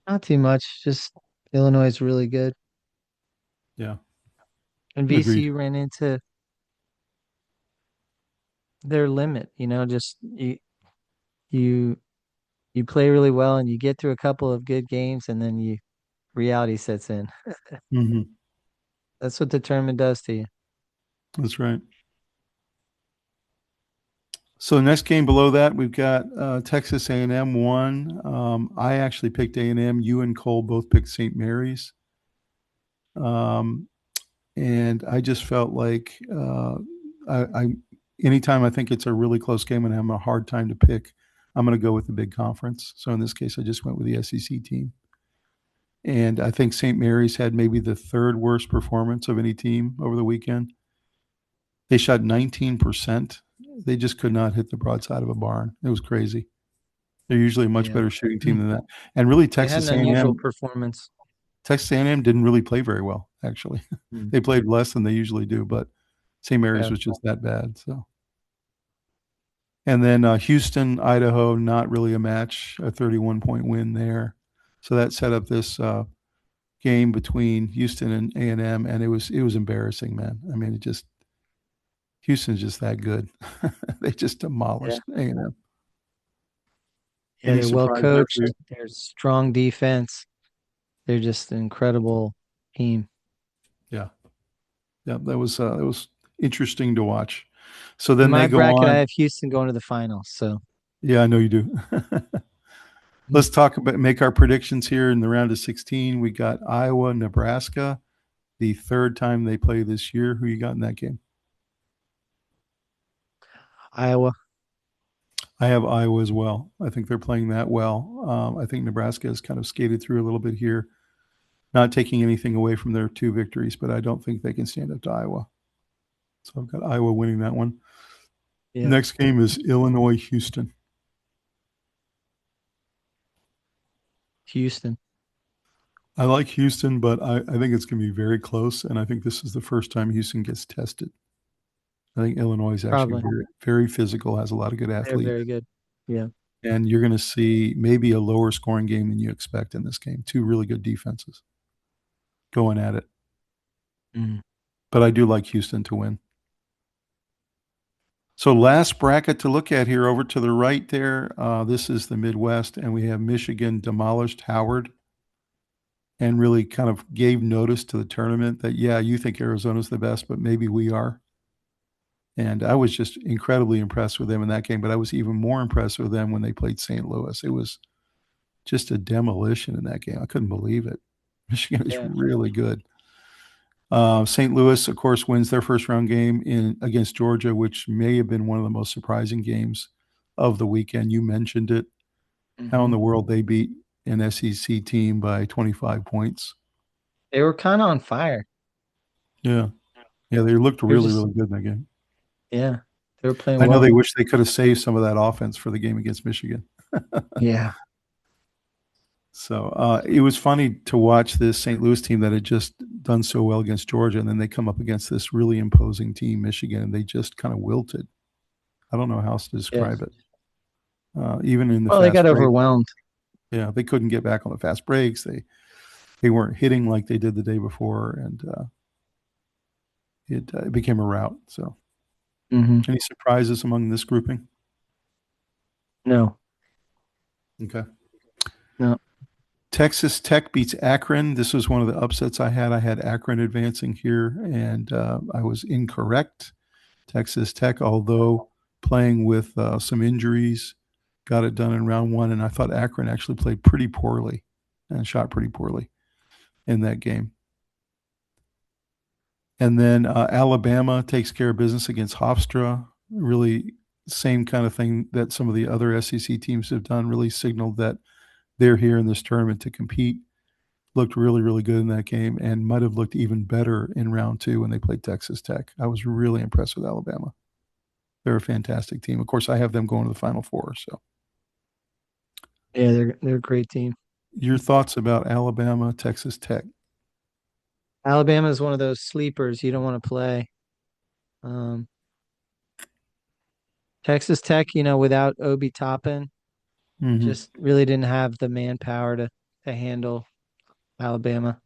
Not too much. Just Illinois is really good, Yeah, and agreed. VCU ran into their limit. Just you you play really well, and you get through a couple of good games, and then reality sets in. Hmm. That's what the tournament does to you. That's right. So next game below that, we've got Texas A&M one. I actually picked A&M. You and Cole both picked St. Mary's. And I just felt like I anytime I think it's a really close game and I'm a hard time to pick, I'm going to go with the big conference. So in this case, I just went with the SEC team. And I think St. Mary's had maybe the third worst performance of any team over the weekend. They shot 19%. They just could not hit the broadside of a barn. It was crazy. They're usually a much Yeah. better shooting team than that. And really, They had Texas an unusual A&M performance. Texas A&M didn't really play very well, actually. Mm. They played less than they usually do, but St. Mary's Yeah. was just that bad. So, and then Houston, Idaho, not really a match, a 31-point win there. So that set up this game between Houston and A&M, and it was embarrassing, man. I mean, Houston's just that good. They just demolished A&M. Yeah, Any they're well surprise there for coached. you? They're strong defense. They're just an incredible team. Yeah, yeah, that was interesting to watch. So In then my they go bracket, I on. have Houston going to the finals. So Yeah, I know you do. Let's make our predictions here in the round of 16. We got Iowa, Nebraska, the third time they play this year. Who you got in that game? Iowa. I have Iowa as well. I think they're playing that well. I think Nebraska has kind of skated through a little bit here, not taking anything away from their 2 victories, but I don't think they can stand up to Iowa. So I've got Iowa winning that one. Yeah. Next game is Illinois, Houston. Houston. I like Houston, but I think it's going to be very close, and I think this is the first time Houston gets tested. I think Illinois is actually Probably. very, very physical, has a lot of good They're athletes, very good. Yeah. and you're going to see maybe a lower scoring game than you expect in this game. 2 really good defenses going at it. Mm. But I do like Houston to win. So last bracket to look at here over to the right there, this is the Midwest, and we have Michigan demolished Howard and really kind of gave notice to the tournament that, yeah, you think Arizona's the best, but maybe we are. And I was just incredibly impressed with them in that game, but I was even more impressed with them when they played St. Louis. It was just a demolition in that game. I couldn't believe it. Michigan is Yeah. really good. St. Louis, of course, wins their first round game against Georgia, which may have been one of the most surprising games of the weekend. You mentioned it. How in the world they beat an SEC team by 25 points. They were kind of on fire. Yeah. Yeah, they looked They're really, just, really good in that game. yeah. They were playing I know well. they wish they could have saved some of that offense for the game against Michigan. Yeah. So it was funny to watch this St. Louis team that had just done so well against Georgia, and then they come up against this really imposing team, Michigan, and they just kind of wilted. I don't know how else to describe it. Even in the Well, they fast got break, overwhelmed. yeah, they couldn't get back on the fast breaks. They weren't hitting like they did the day before, and it became a rout. So, any surprises among this grouping? No. Okay. No. Texas Tech beats Akron. This was one of the upsets I had. I had Akron advancing here, and I was incorrect. Texas Tech, although playing with some injuries, got it done in round 1, and I thought Akron actually played pretty poorly and shot pretty poorly in that game. And then Alabama takes care of business against Hofstra. Really, same kind of thing that some of the other SEC teams have done, really signaled that they're here in this tournament to compete. Looked really, really good in that game and might have looked even better in round 2 when they played Texas Tech. I was really impressed with Alabama. They're a fantastic team. Of course, I have them going to the Final Four. So, Yeah, they're a great team. your thoughts about Alabama, Texas Tech? Alabama is one of those sleepers you don't want to play. Texas Tech, without Obi Toppin, just really didn't have the manpower to handle Alabama.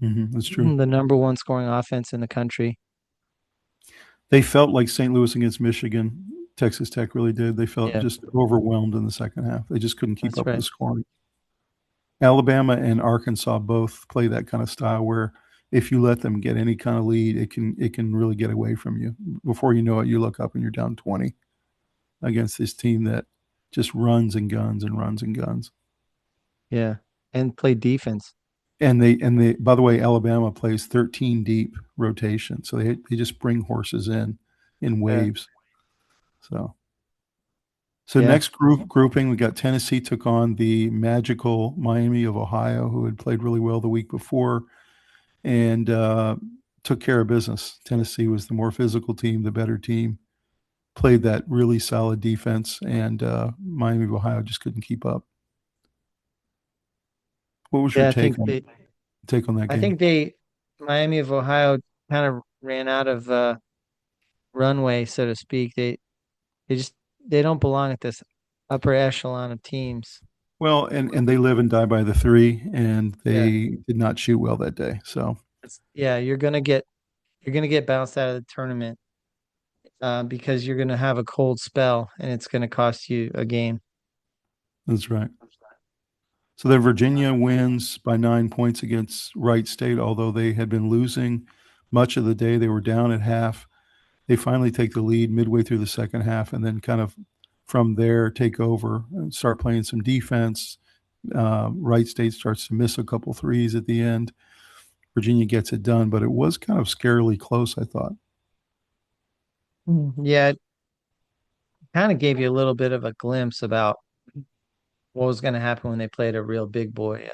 That's true. The number 1 scoring offense in the country. They felt like St. Louis against Michigan. Texas Tech really did. They felt just overwhelmed in the second half. They just couldn't keep up with the scoring. Alabama and Arkansas both play that kind of style where if you let them get any kind of lead, it can really get away from you. Before you know it, you look up and you're down 20 against this team that just runs and guns and runs and guns. Yeah, and play defense. And they by the way, Alabama plays 13 deep rotation, so they just bring horses in waves. So So Yeah. next grouping, we got Tennessee took on the magical Miami of Ohio, who had played really well the week before and took care of business. Tennessee was the more physical team, the better team, played that really solid defense, and Miami of Ohio just couldn't keep up. What was your Yeah, take on that I game? think Miami of Ohio kind of ran out of runway, so to speak. They just they don't belong at this upper echelon of teams. Well, and they live and die by the three, and Yeah. they did not shoot well that day. So Yeah, you're gonna get bounced out of the tournament because you're gonna have a cold spell and it's gonna cost you a game. that's right. So then Virginia wins by 9 points against Wright State, although they had been losing much of the day. They were down at half. They finally take the lead midway through the second half, and then kind of from there take over and start playing some defense. Wright State starts to miss a couple threes at the end. Virginia gets it done, but it was kind of scarily close, I thought. Yeah, it kind of gave you a little bit of a glimpse about what was going to happen when they played a real big boy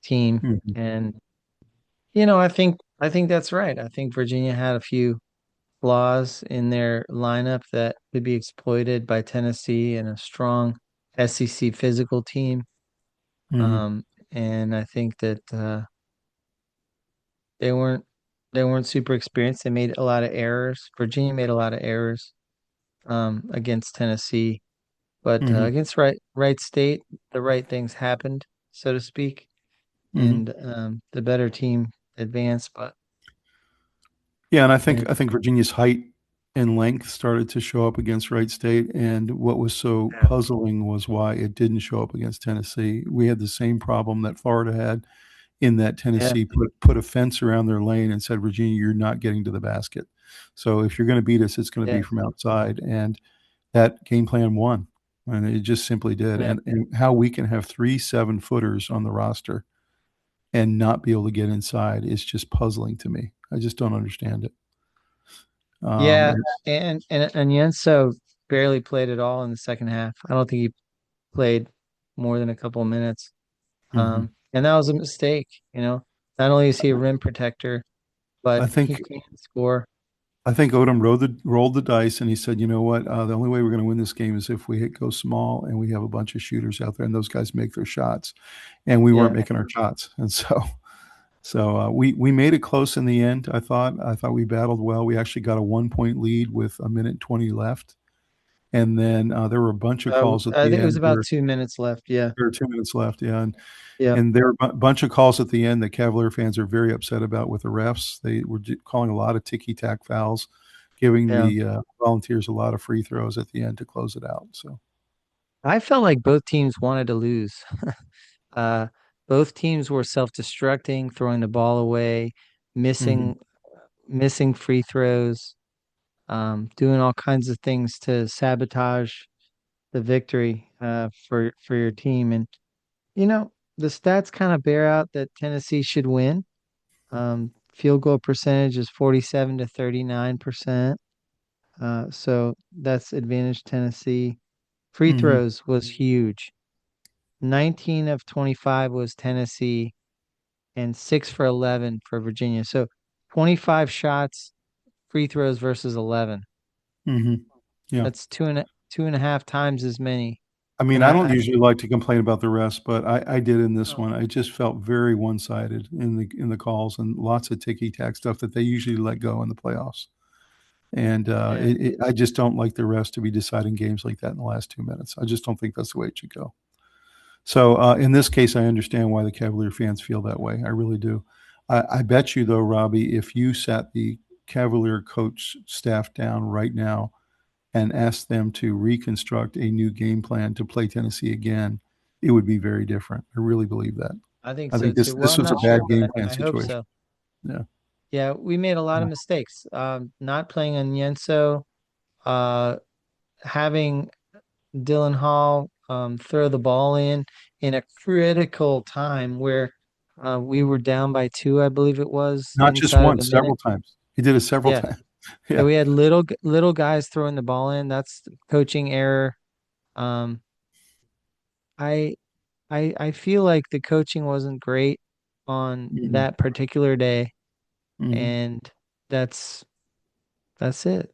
team. Mm-hmm. And I think that's right. I think Virginia had a few flaws in their lineup that could be exploited by Tennessee and a strong SEC physical team. Mm-hmm. Um, and I think that they weren't they weren't super experienced. They made a lot of errors. Virginia made a lot of errors against Tennessee, but Mm-hmm. against Wright State, the right things happened, so to speak, Mm-hmm. and the better team advanced. But Yeah, and and I think Virginia's height and length started to show up against Wright State, and what was so yeah, puzzling was why it didn't show up against Tennessee. We had the same problem that Florida had in that yeah, Tennessee put a fence around their lane and said, Virginia, you're not getting to the basket. So if you're going to beat us, it's going to be yeah, from outside. And that game plan won. And it just simply did. yeah. And how we can have 3 7-footers on the roster and not be able to get inside is just puzzling to me. I just don't understand it. Yeah, And and Yenso barely played at all in the second half. I don't think he played more than a couple of minutes. mhm. And that was a mistake, you know. Not only is he a rim protector, but I he think can score. I think Odom rolled the dice and he said, you know what? The only way we're going to win this game is if we go small and we have a bunch of shooters out there and those guys make their shots. And we weren't Yeah, making our shots. And so we made it close in the end. I thought we battled well. We actually got a 1 point lead with a minute 20 left. And then there were a bunch of calls at I the think it was end about where 2 minutes left. Yeah, there were 2 minutes left. Yeah. yeah, And there were a bunch of calls at the end that Cavalier fans are very upset about with the refs. They were calling a lot of ticky-tack fouls, giving yeah. the Volunteers a lot of free throws at the end to close it out. So, I felt like both teams wanted to lose. Uh, both teams were self-destructing, throwing the ball away, mhm, missing missing free throws, doing all kinds of things to sabotage the victory for your team. And you know, the stats kind of bear out that Tennessee should win. Field goal percentage is 47 to 39%. So that's advantage Tennessee. Free mhm, throws was huge. 19 of 25 was Tennessee and 6 for 11 for Virginia. So 25 shots, free throws versus 11. mhm. Yeah. That's two and a half times as many. I mean, And I don't usually like to complain about the refs, but I did in this one. I just felt very one-sided in the calls and lots of ticky-tack stuff that they usually let go in the playoffs. And yeah, I just don't like the refs to be deciding games like that in the last 2 minutes. I just don't think that's the way it should go. So in this case, I understand why the Cavalier fans feel that way. I really do. I bet you, though, Robbie, if you sat the Cavalier coach staff down right now and asked them to reconstruct a new game plan to play Tennessee again, it would be very different. I really believe that. I think I so think too. Well, this I'm was a not sure, bad game but plan I hope situation. so. Yeah. Yeah, we made a lot of mistakes. Not playing on Yenso, uh, having Dylan Hall throw the ball in a critical time where we were down by two, I believe it was, Not just inside of once, a minute. several times. He did it several Yeah. times. Yeah, Yeah. we had little guys throwing the ball in. That's the coaching error. Um, I I feel like the coaching wasn't great on Mhm. that particular day, Mhm. and that's that's it.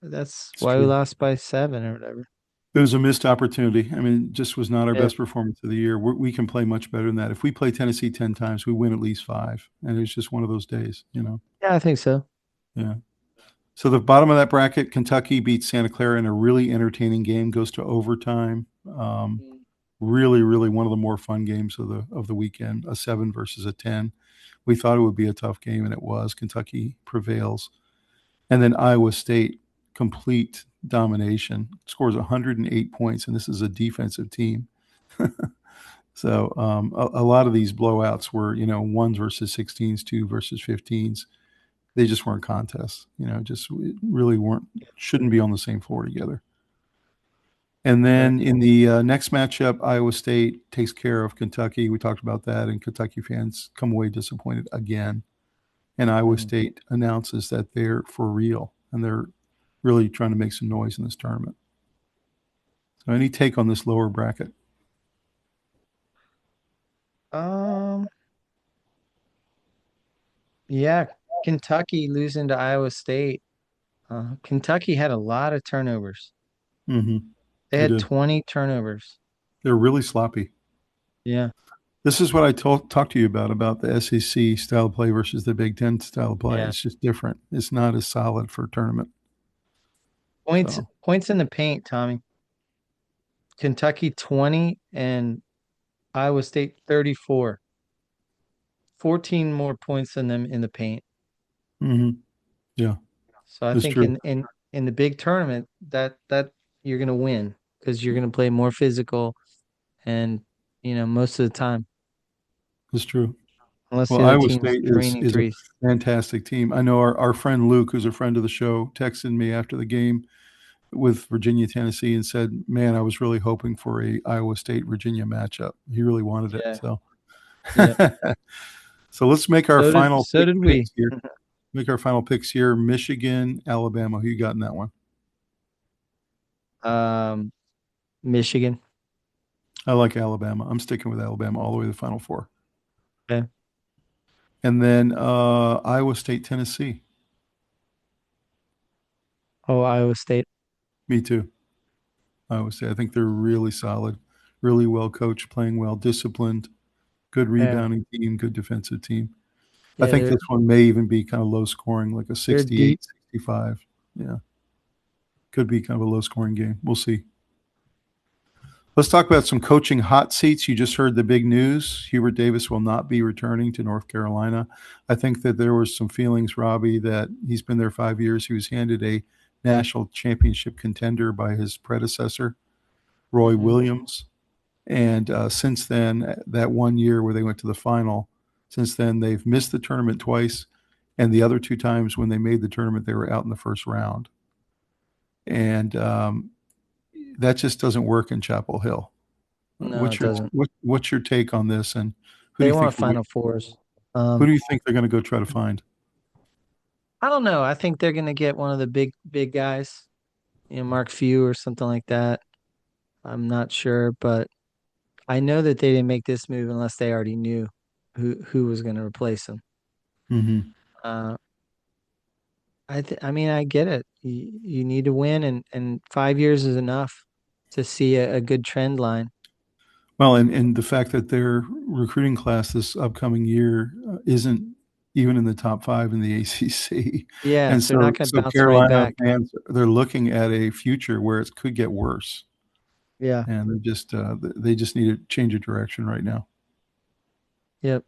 That's It's why we true. lost by 7 or whatever. It was a missed opportunity. I mean, just was not our Yeah, best performance of the year. We can play much better than that. If we play Tennessee 10 times, we win at least 5. And it's just one of those days, you know? yeah, I think so. Yeah. So the bottom of that bracket, Kentucky beats Santa Clara in a really entertaining game, goes to overtime. Really, really one of the more fun games of the weekend, a 7 versus a 10. We thought it would be a tough game, and it was. Kentucky prevails. And then Iowa State, complete domination, scores 108 points, and this is a defensive team. So a lot of these blowouts were, you know, ones versus 16s, two versus 15s. They just weren't contests, you know, just really weren't, shouldn't be on the same floor together. And Right. then in the next matchup, Iowa State takes care of Kentucky. We talked about that, and Kentucky fans come away disappointed again. And Iowa Mhm. State announces that they're for real and they're really trying to make some noise in this tournament. So, any take on this lower bracket? Um, yeah, Kentucky losing to Iowa State. Kentucky had a lot of turnovers. Mm-hmm. They They had did. 20 turnovers. They're really sloppy. Yeah. This is what I talked to you about the SEC style of play versus the Big Ten style of play. Yeah. It's just different. It's not as solid for a tournament. So, Points in the paint, Tommy. Kentucky 20 and Iowa State 34. 14 more points than them in the paint. hmm yeah, So I it's think true. in the big tournament that you're gonna win because you're gonna play more physical and most of the time, It's true. unless Well, the other Iowa team's State is draining is a threes. fantastic team. I know our friend Luke, who's a friend of the show, texted me after the game with Virginia, Tennessee, and said, "Man, I was really hoping for a Iowa State Virginia matchup. He really wanted it." Yeah, So, yeah. so let's make our final So did we. picks here. Make our final picks here. Michigan, Alabama. Who you got in that one? Um, Michigan. I like Alabama. I'm sticking with Alabama all the way to the Final Four. Okay. And then Iowa State, Tennessee. Oh, Iowa State. Me too. Iowa State. I think they're really solid, really well coached, playing well, disciplined, good Yeah, rebounding team, good defensive team. I yeah. think this one may even be kind of low scoring, like a They're deep. 68, 65. Yeah, could be kind of a low scoring game. We'll see. Let's talk about some coaching hot seats. You just heard the big news. Hubert Davis will not be returning to North Carolina. I think that there was some feelings, Robbie, that he's been there 5 years. He was handed a national championship contender by his predecessor, Roy Mhm. Williams. And since then, that 1 year where they went to the final, since then they've missed the tournament twice. And the other 2 times when they made the tournament, they were out in the first round. And that just doesn't work in Chapel Hill. No, it doesn't. What's your take on this? And who do They you think want Final Fours. who Um, do you think they're going to go try to find? I don't know. I think they're gonna get one of the big guys, Mark Few or something like that. I'm not sure, but I know that they didn't make this move unless they already knew who was going to replace him. Hmm Uh, I mean, I get it. You need to win, and 5 years is enough to see a good trend line. Well, and the fact that their recruiting class this upcoming year isn't even in the top 5 in the ACC, Yeah, and they're not so going to so bounce right Carolina back. fans, they're looking at a future where it could get worse, Yeah. and they just need to change of direction right now. Yep.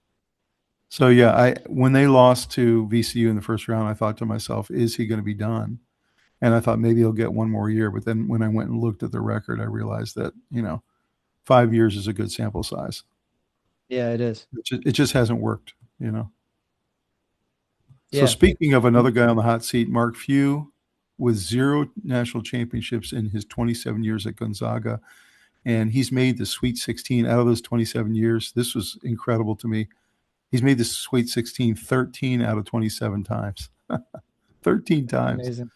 So yeah, I when they lost to VCU in the first round, I thought to myself, is he going to be done? And I thought maybe he'll get one more year. But then when I went and looked at the record, I realized that 5 years is a good sample size. Yeah, it is. It just hasn't worked. So Yeah. speaking of another guy on the hot seat, Mark Few, with 0 national championships in his 27 years at Gonzaga, and he's made the Sweet 16 out of those 27 years. This was incredible to me. He's made the Sweet 16 13 out of 27 times. 13 That's times. amazing.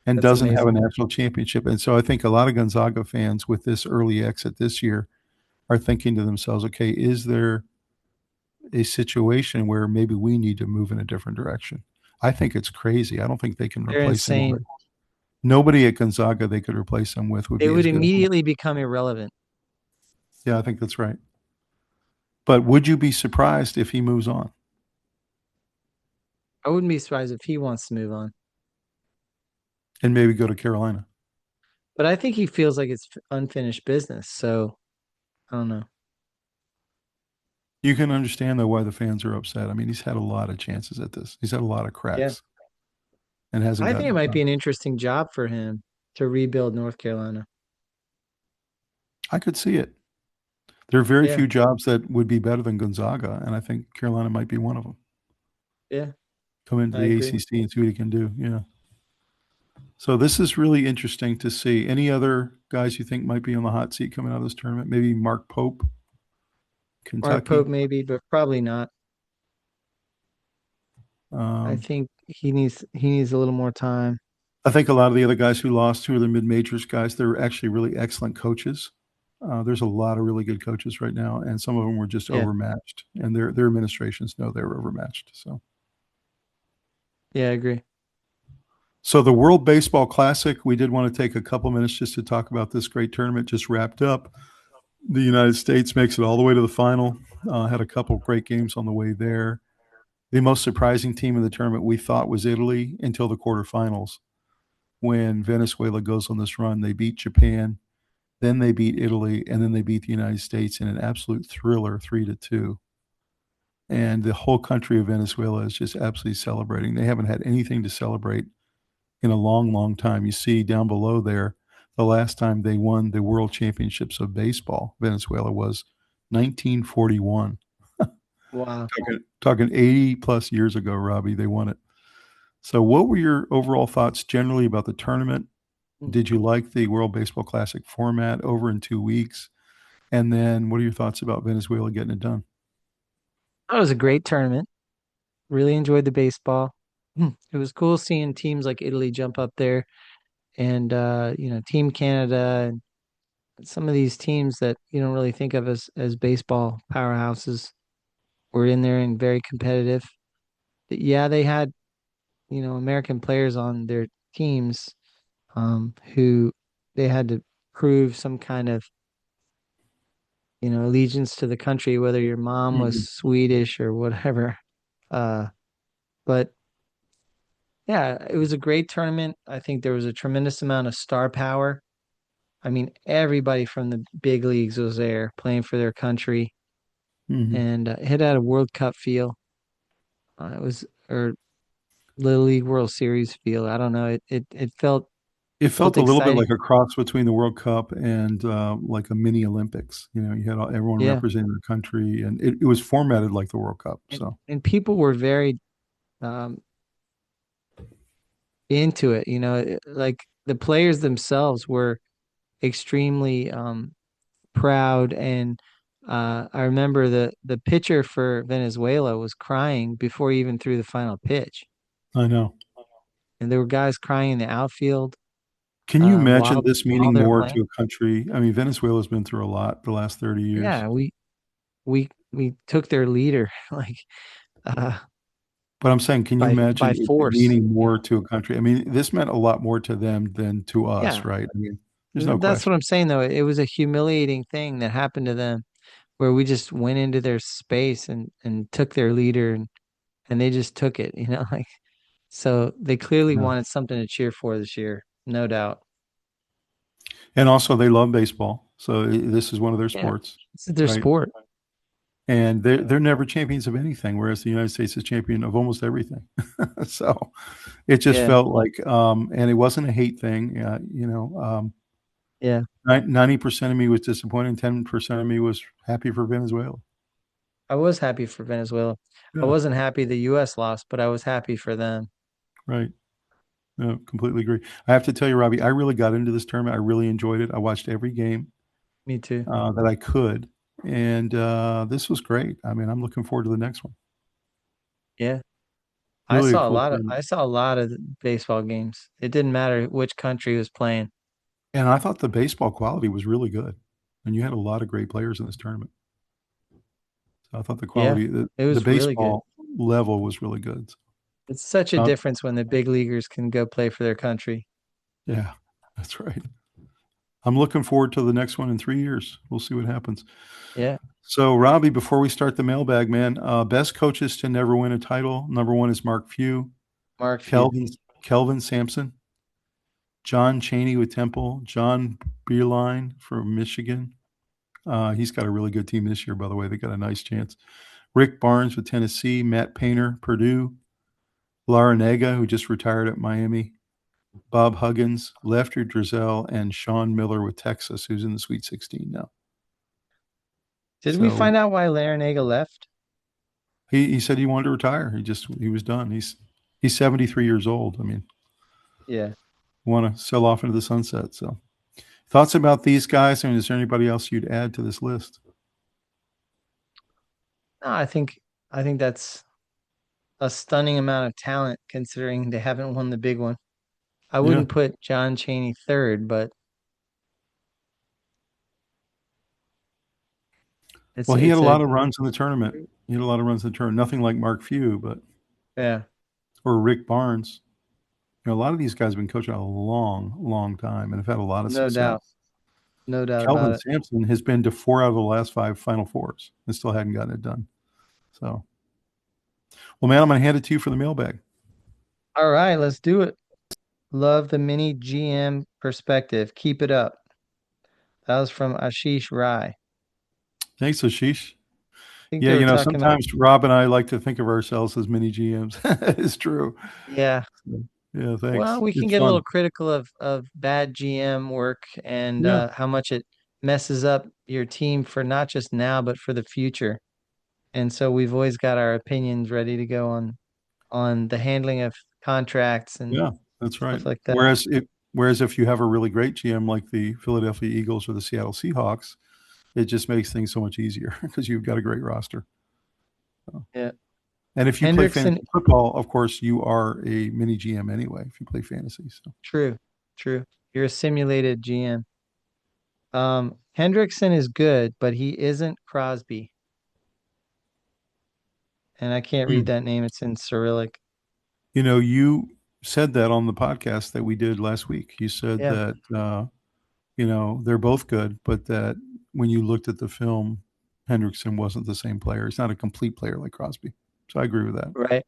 and That's doesn't have a amazing. national championship. And so I think a lot of Gonzaga fans with this early exit this year are thinking to themselves, okay, is there a situation where maybe we need to move in a different direction? I think it's crazy. I don't think they can They're replace him. insane. Nobody at Gonzaga they could replace him with would They be would as good as him. immediately become irrelevant. Yeah, I think that's right. But would you be surprised if he moves on? I wouldn't be surprised if he wants to move on. And maybe go to Carolina? But I think he feels like it's unfinished business. So I don't know. You can understand though why the fans are upset. I mean, he's had a lot of chances at this. He's had a lot of Yeah. cracks and hasn't I think it gotten it might be done. an interesting job for him to rebuild North Carolina. I could see it. There are very Yeah. few jobs that would be better than Gonzaga, and I think Carolina might be one of them. Yeah. Come into I the agree. ACC and see what he can do. Yeah. So this is really interesting to see. Any other guys you think might be on the hot seat coming out of this tournament? Maybe Mark Pope, Mark Pope Kentucky. maybe, but probably not. I Um, think he needs a little more time. I think a lot of the other guys who lost, who are the mid majors guys, they're actually really excellent coaches. There's a lot of really good coaches right now, and some of them were just Yeah. overmatched, and their administrations know they were overmatched. Yeah, I agree. So the World Baseball Classic, we did want to take a couple minutes just to talk about this great tournament. Just wrapped up. The United States makes it all the way to the final. Had a couple great games on the way there. The most surprising team in the tournament we thought was Italy until the quarterfinals, when Venezuela goes on this run. They beat Japan, then they beat Italy, and then they beat the United States in an absolute thriller, 3-2. And the whole country of Venezuela is just absolutely celebrating. They haven't had anything to celebrate in a long, long time. You see down below there, the last time they won the World Championships of Baseball, Venezuela, was 1941. Wow. Talking 80 plus years ago, Robbie, they won it. So, what were your overall thoughts generally about the tournament? Did you like the World Baseball Classic format over in 2 weeks? And then, what are your thoughts about Venezuela getting it done? That was a great tournament. Really enjoyed the baseball. It was cool seeing teams like Italy jump up there and Team Canada and some of these teams that you don't really think of as baseball powerhouses were in there and very competitive. Yeah, they had, American players on their teams who they had to prove some kind of, allegiance to the country, whether your mom was Mhm. Swedish or whatever. Uh, but yeah, it was a great tournament. I think there was a tremendous amount of star power. I mean, everybody from the big leagues was there playing for their country, Mhm. and it had a World Cup feel. It was or Little League World Series feel. I don't know. It It felt felt a little bit like exciting. a cross between the World Cup and like a mini Olympics. You know, you had everyone Yeah, representing their country, and it was formatted like the World Cup. and So and people were very um, into it. Like the players themselves were extremely proud and. I remember the pitcher for Venezuela was crying before he even threw the final pitch. I know. And there were guys crying in the outfield Can you imagine while this while meaning they're more playing. to a country? I mean, Venezuela's been through a lot the last 30 years, Yeah, we took their leader like uh, but I'm saying, can you by imagine it force. meaning more to a country? I mean, this meant a lot more to them than to us, Yeah, right? I mean, there's no that's what question. I'm saying though. It was a humiliating thing that happened to them where we just went into their space and took their leader and they just took it, like so they clearly Yeah. wanted something to cheer for this year, no doubt. And also, they love baseball, so this is one of their Yeah, sports, this is their right? sport. And they're never champions of anything, whereas the United States is champion of almost everything. So it just Yeah, felt like, and it wasn't a hate thing. 90% of me was disappointed, 10% of me was happy for Venezuela. I was happy for Venezuela. I Yeah, wasn't happy the US lost, but I was happy for them. right. No, completely agree. I have to tell you, Robbie, I really got into this tournament. I really enjoyed it. I watched every game Me too. that I could, and this was great. I mean, I'm looking forward to the next one. Yeah. Really a cool I tournament. saw a lot of baseball games. It didn't matter which country was playing. And I thought the baseball quality was really good. And you had a lot of great players in this tournament. So I thought the Yeah, quality, it the was really good. baseball level was really good. It's such a So, difference when the big leaguers can go play for their country. yeah, that's right. I'm looking forward to the next one in 3 years. We'll see what happens. Yeah, So, Robbie, before we start the mailbag, man, best coaches to never win a title. Number one is Mark Few, Mark Few. Kelvin Kelvin Sampson, John Chaney with Temple, John Bierlein from Michigan. He's got a really good team this year, by the way. They got a nice chance. Rick Barnes with Tennessee, Matt Painter, Purdue, Larinaga, who just retired at Miami, Bob Huggins, Lefty Drizel, and Sean Miller with Texas, who's in the Sweet 16 now. Did we So find out why Larinaga left? he said he wanted to retire. He was done. He's 73 years old. I mean, Yeah. want to sell off into the sunset. So thoughts about these guys? I mean, is there anybody else you'd add to this list? No, I think that's a stunning amount of talent considering they haven't won the big one. I Yeah. wouldn't put John Chaney third, but Well, he had a it's a lot of runs in the tournament. He had a lot of runs in the tournament. Nothing like Mark Few, but yeah, or Rick Barnes. You know, a lot of these guys have been coaching a long, long time and have had a lot of no success. doubt. No doubt about Kelvin it. Sampson has been to 4 out of the last 5 Final Fours and still hadn't gotten it done. So, well, man, I'm going to hand it to you for the mailbag. All right, let's do it. Love the mini GM perspective. Keep it up. That was from Ashish Rai. Thanks, Ashish. I think Yeah, they were you know, talking about, sometimes Rob and I like to think of ourselves as mini GMs. It's true. yeah. Yeah, Well, thanks. we can It's get a little fun. critical of bad GM work and Yeah, how much it messes up your team for not just now, but for the future. And so we've always got our opinions ready to go on the handling of contracts and yeah, that's right. stuff like that. Whereas if you have a really great GM like the Philadelphia Eagles or the Seattle Seahawks, it just makes things so much easier because you've got a great roster. So. Yeah. And if you play Hendrickson, fantasy football, of course, you are a mini GM anyway. If you play fantasy, so true, true. You're a simulated GM. Hendrickson is good, but he isn't Crosby. And I can't read Hmm. that name. It's in Cyrillic. You know, you said that on the podcast that we did last week. You said Yeah, that you know they're both good, but that when you looked at the film, Hendrickson wasn't the same player. He's not a complete player like Crosby. So I agree with that. right,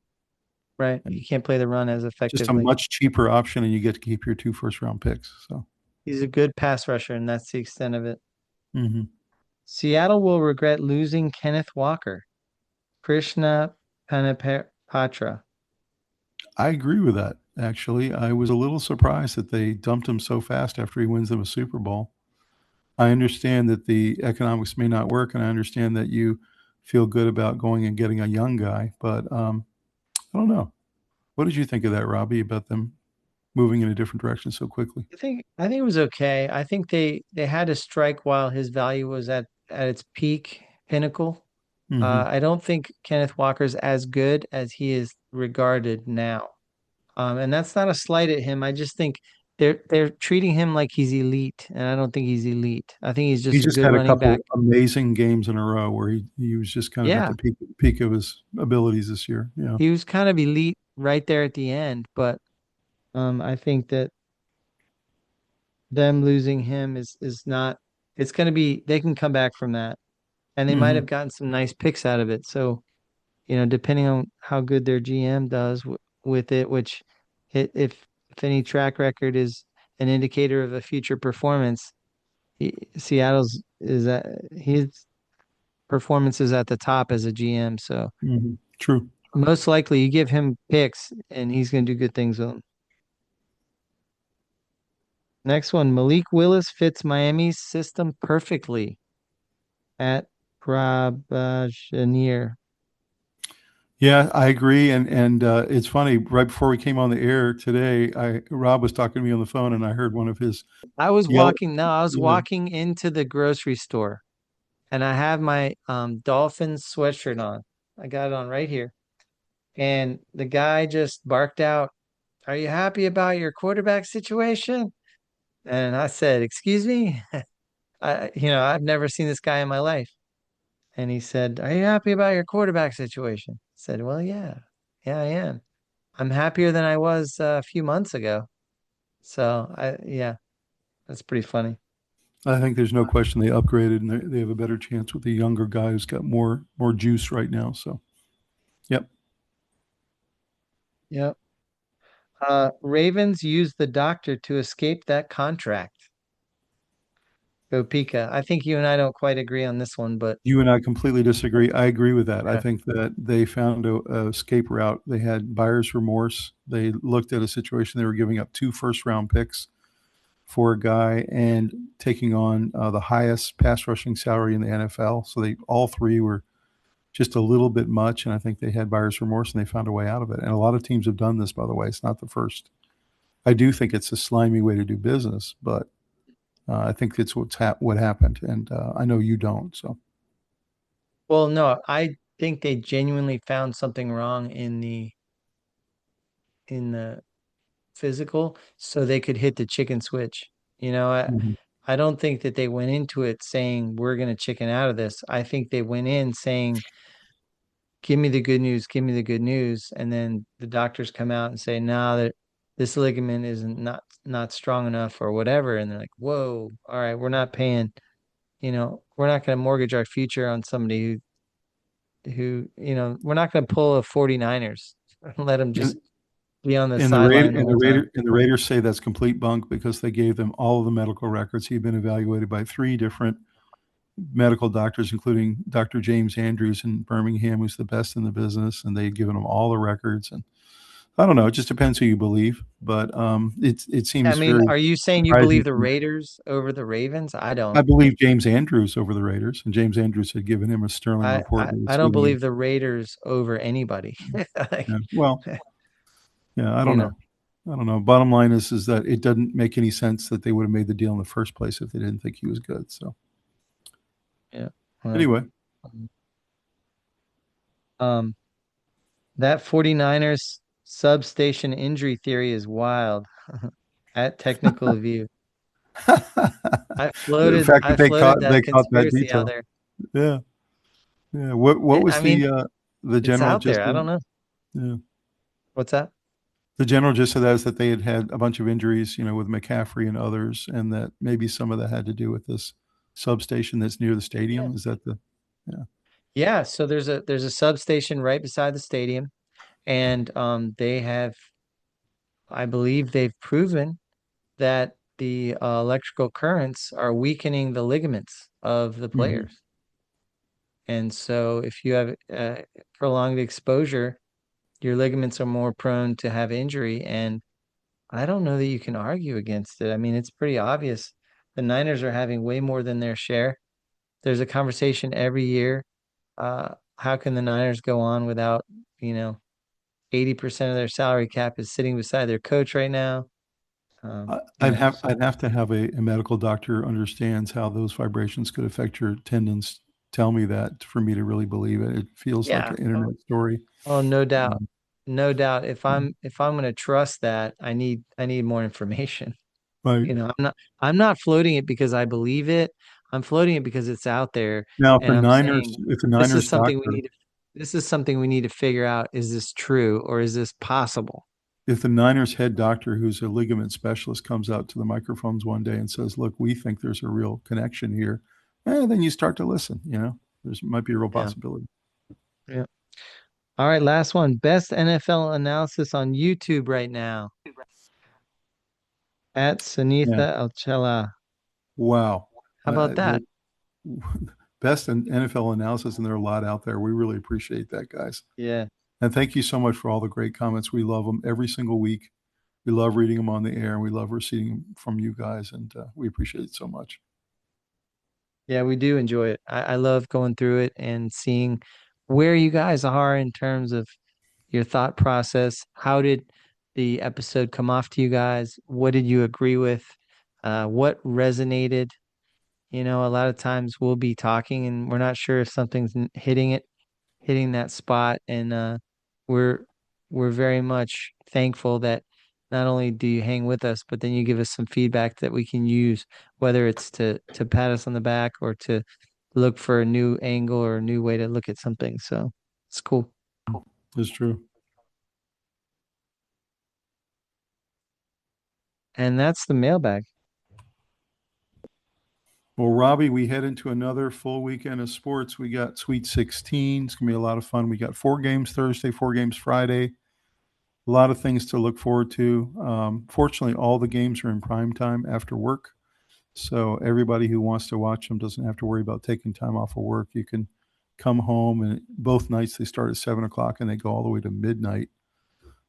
right. And You can't play the run as just a effectively. much cheaper option, and you get to keep your 2 first-round picks. So, He's a good pass rusher, and that's the extent of it. mhm. Seattle will regret losing Kenneth Walker. Krishna Panipatra. I agree with that. Actually, I was a little surprised that they dumped him so fast after he wins them a Super Bowl. I understand that the economics may not work, and I understand that you feel good about going and getting a young guy, but I don't know. What did you think of that, Robbie, about them moving in a different direction so quickly? I think it was okay. I think they had to strike while his value was at its peak pinnacle. Hmm. I don't think Kenneth Walker's as good as he is regarded now. And that's not a slight at him. I just think they're treating him like he's elite, and I don't think he's elite. I think he's He just a just good had a running back. couple amazing games in a row where he was just kind of at Yeah, the peak of his abilities this year. Yeah. he was kind of elite right there at the end, but I think that them losing him is not. It's going to be. They can come back from that, and they might Hmm. have gotten some nice picks out of it. So depending on how good their GM does with it, which if any track record is an indicator of a future performance, Seattle's is at his performance is at the top as a GM. So Hmm. True. most likely you give him picks and he's going to do good things with them. Next one, Malik Willis fits Miami's system perfectly at Prabashanier. Yeah, I agree, and it's funny. Right before we came on the air today, Rob was talking to me on the phone, and I heard one of his yell. I was Yeah, walking into the grocery store and I have my Dolphins sweatshirt on. I got it on right here. And the guy just barked out, "Are you happy about your quarterback situation?" And I said, "Excuse me?" I've never seen this guy in my life. And he said, "Are you happy about your quarterback situation?" I said, "Well, yeah. Yeah, I am. I'm happier than I was a few months ago." So yeah, that's pretty funny. I think there's no question they upgraded and they have a better chance with the younger guy who's got more juice right now. So, yep. Yep. Ravens used the doctor to escape that contract. Go Pika. I think you and I don't quite agree on this one, but You and I completely disagree. I agree with that. I okay. think that they found a escape route. They had buyer's remorse. They looked at a situation. They were giving up 2 first-round picks for a guy and taking on the highest pass rushing salary in the NFL. So they all three were just a little bit much, and I think they had buyer's remorse and they found a way out of it. And a lot of teams have done this, by the way. It's not the first. I do think it's a slimy way to do business, but I think it's what happened, and I know you don't. So Well, no, I think they genuinely found something wrong in the physical so they could hit the chicken switch. You know, I, mhm. I don't think that they went into it saying we're going to chicken out of this. I think they went in saying, "Give me the good news, give me the good news," and then the doctors come out and say, "No, that this ligament isn't not strong enough or whatever," and they're like, "Whoa, all right, we're not paying. We're not going to mortgage our future on somebody we're not going to pull a 49ers and let them just and, be on the and the Raider sideline the whole time." and the Raiders say that's complete bunk because they gave them all of the medical records. He'd been evaluated by 3 different medical doctors, including Dr. James Andrews in Birmingham, who's the best in the business, and they'd given him all the records. And I don't know, it just depends who you believe, but it I seems mean, very are you saying you believe surprising. the Raiders over the Ravens? I I don't. believe James Andrews over the Raiders, and James Andrews had given him a sterling I, report I, with a I don't speeding. believe the Raiders over anybody. Like, Yeah. Well, yeah, I you don't know, know. I don't know. Bottom line is that it doesn't make any sense that they would have made the deal in the first place if they didn't think he was good. So yeah. Well, anyway, um, that 49ers substation injury theory is wild. At Technical View. I the floated fact that I floated they that caught that conspiracy out detail. there. Yeah, yeah. What was I mean, the it's general out gist there. I of? don't know. Yeah, What's that? the general gist of that is that they had had a bunch of injuries, with McCaffrey and others, and that maybe some of that had to do with this substation that's near the Yeah. stadium. Is that the? Yeah. Yeah, so there's a substation right beside the stadium, and I believe they've proven that the electrical currents are weakening the ligaments of the Hmm. players. And so if you have prolonged exposure, your ligaments are more prone to have injury. And I don't know that you can argue against it. I mean, it's pretty obvious. The Niners are having way more than their share. There's a conversation every year. How can the Niners go on without, you know, 80% of their salary cap is sitting beside their coach right now? So I'd have to have a medical doctor understands how those vibrations could affect your tendons. Tell me that for me to really believe it. It feels like yeah. an internet story. Oh, no doubt. Um, No doubt. If yeah. I'm going to trust that, I need more information. Right. I'm not floating it because I believe it. I'm floating it because it's out there, Now, and I'm saying if the this is Niners something we doctor, need to this is something we need to figure out. Is this true or is this possible? if the Niners head doctor, who's a ligament specialist, comes out to the microphones one day and says, "Look, we think there's a real connection here," then you start to listen. There's might be a real Yeah. possibility. Yeah. All right, last one. Best NFL analysis on YouTube right now at Yeah. Sunitha Alcela. Wow. How about that? The best in NFL analysis, and there are a lot out there. We really appreciate that, guys. Yeah. And thank you so much for all the great comments. We love them every single week. We love reading them on the air, and we love receiving them from you guys, and we appreciate it so much. Yeah, we do enjoy it. I love going through it and seeing where you guys are in terms of your thought process. How did the episode come off to you guys? What did you agree with? What resonated? A lot of times we'll be talking and we're not sure if something's hitting that spot, and we're we're very much thankful that not only do you hang with us, but then you give us some feedback that we can use, whether it's to pat us on the back or to look for a new angle or a new way to look at something. So it's cool. It's true. And that's the mailbag. Well, Robbie, we head into another full weekend of sports. We got Sweet 16. It's going to be a lot of fun. We got 4 games Thursday, 4 games Friday. A lot of things to look forward to. Fortunately, all the games are in prime time after work. So everybody who wants to watch them doesn't have to worry about taking time off of work. You can come home, and both nights they start at 7 o'clock and they go all the way to midnight.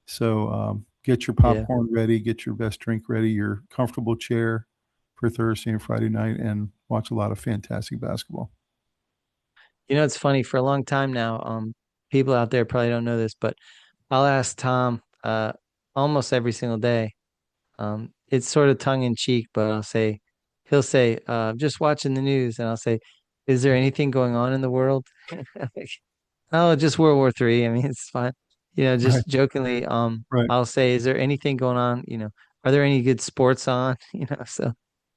So get your Yeah. popcorn ready, get your best drink ready, your comfortable chair for Thursday and Friday night, and watch a lot of fantastic basketball. It's funny for a long time now. People out there probably don't know this, but I'll ask Tom almost every single day. It's sort of tongue in cheek, but he'll say, just watching the news, and I'll say, is there anything going on in the world? Like, oh, just World War III. I mean, it's fine. Right, Just jokingly, right. I'll say, is there anything going on? Are there any good sports on? So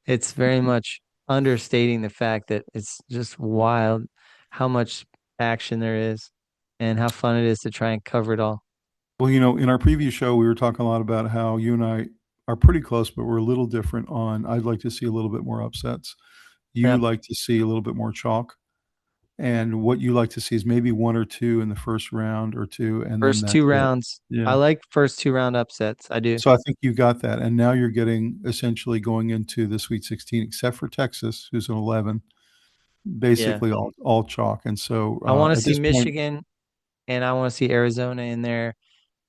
it's very much understating the fact that it's just wild how much action there is and how fun it is to try and cover it all. Well, in our previous show, we were talking a lot about how you and I are pretty close, but we're a little different on I'd like to see a little bit more upsets. You Yep. like to see a little bit more chalk. And what you like to see is maybe one or two in the first round or two, and then First that's two it. rounds. I Yeah. like first 2 round upsets. I do. So I think you got that. And now you're getting essentially going into the Sweet 16, except for Texas, who's an 11, Yeah. basically all chalk. And so I want to at see this point, Michigan and I want to see Arizona in there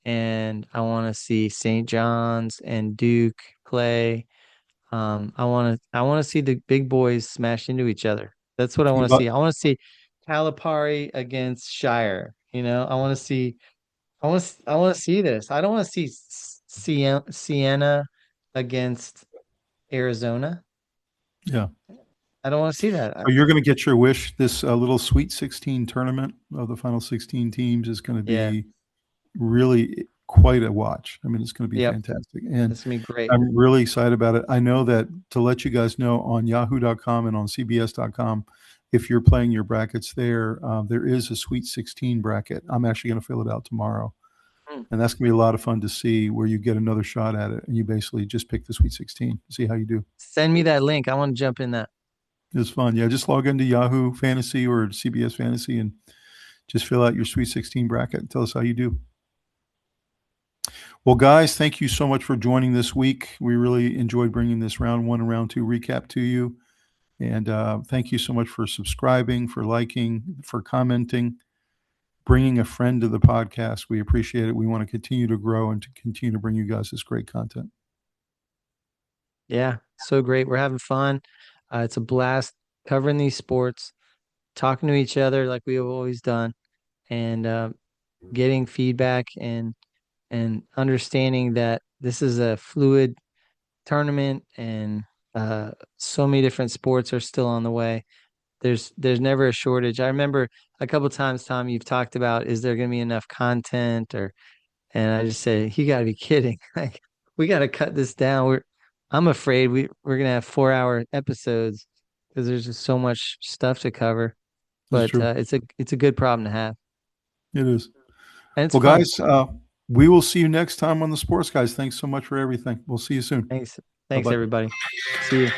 and I want to see St. John's and Duke play. I want to see the big boys smash into each other. That's what I want to you see. I want to see Calipari against Shire. I want to see this. I don't want to see Siena against Arizona. yeah. I don't want to see that. So you're going to get your wish. This little Sweet 16 tournament of the final 16 teams is going to Yeah. be really quite a watch. I mean, it's going to be Yep. fantastic. And That's gonna be great. I'm really excited about it. I know that to let you guys know on yahoo.com and on cbs.com, if you're playing your brackets there, there is a Sweet 16 bracket. I'm actually going to fill it out tomorrow. Hmm. And that's going to be a lot of fun to see where you get another shot at it. And you basically just pick the Sweet 16, see how you do. Send me that link. I want to jump in that. It's fun. Yeah, just log into Yahoo Fantasy or CBS Fantasy and just fill out your Sweet 16 bracket and tell us how you do. Well, guys, thank you so much for joining this week. We really enjoyed bringing this round 1 and round 2 recap to you. And thank you so much for subscribing, for liking, for commenting, bringing a friend to the podcast. We appreciate it. We want to continue to grow and to continue to bring you guys this great content. Yeah, so great. We're having fun. It's a blast covering these sports, talking to each other like we have always done, and getting feedback and understanding that this is a fluid tournament and so many different sports are still on the way. There's never a shortage. I remember a couple times, Tom, you've talked about, is there going to be enough content and I just say, you got to be kidding. Like, we got to cut this down. I'm afraid we're going to have 4 hour episodes because there's just so much stuff to cover. That's But true. it's a good problem to have. It is. And it's Well, fun. guys, we will see you next time on the Sports Guys. Thanks so much for everything. We'll see you soon. Thanks. Bye Thanks, bye. everybody. See you.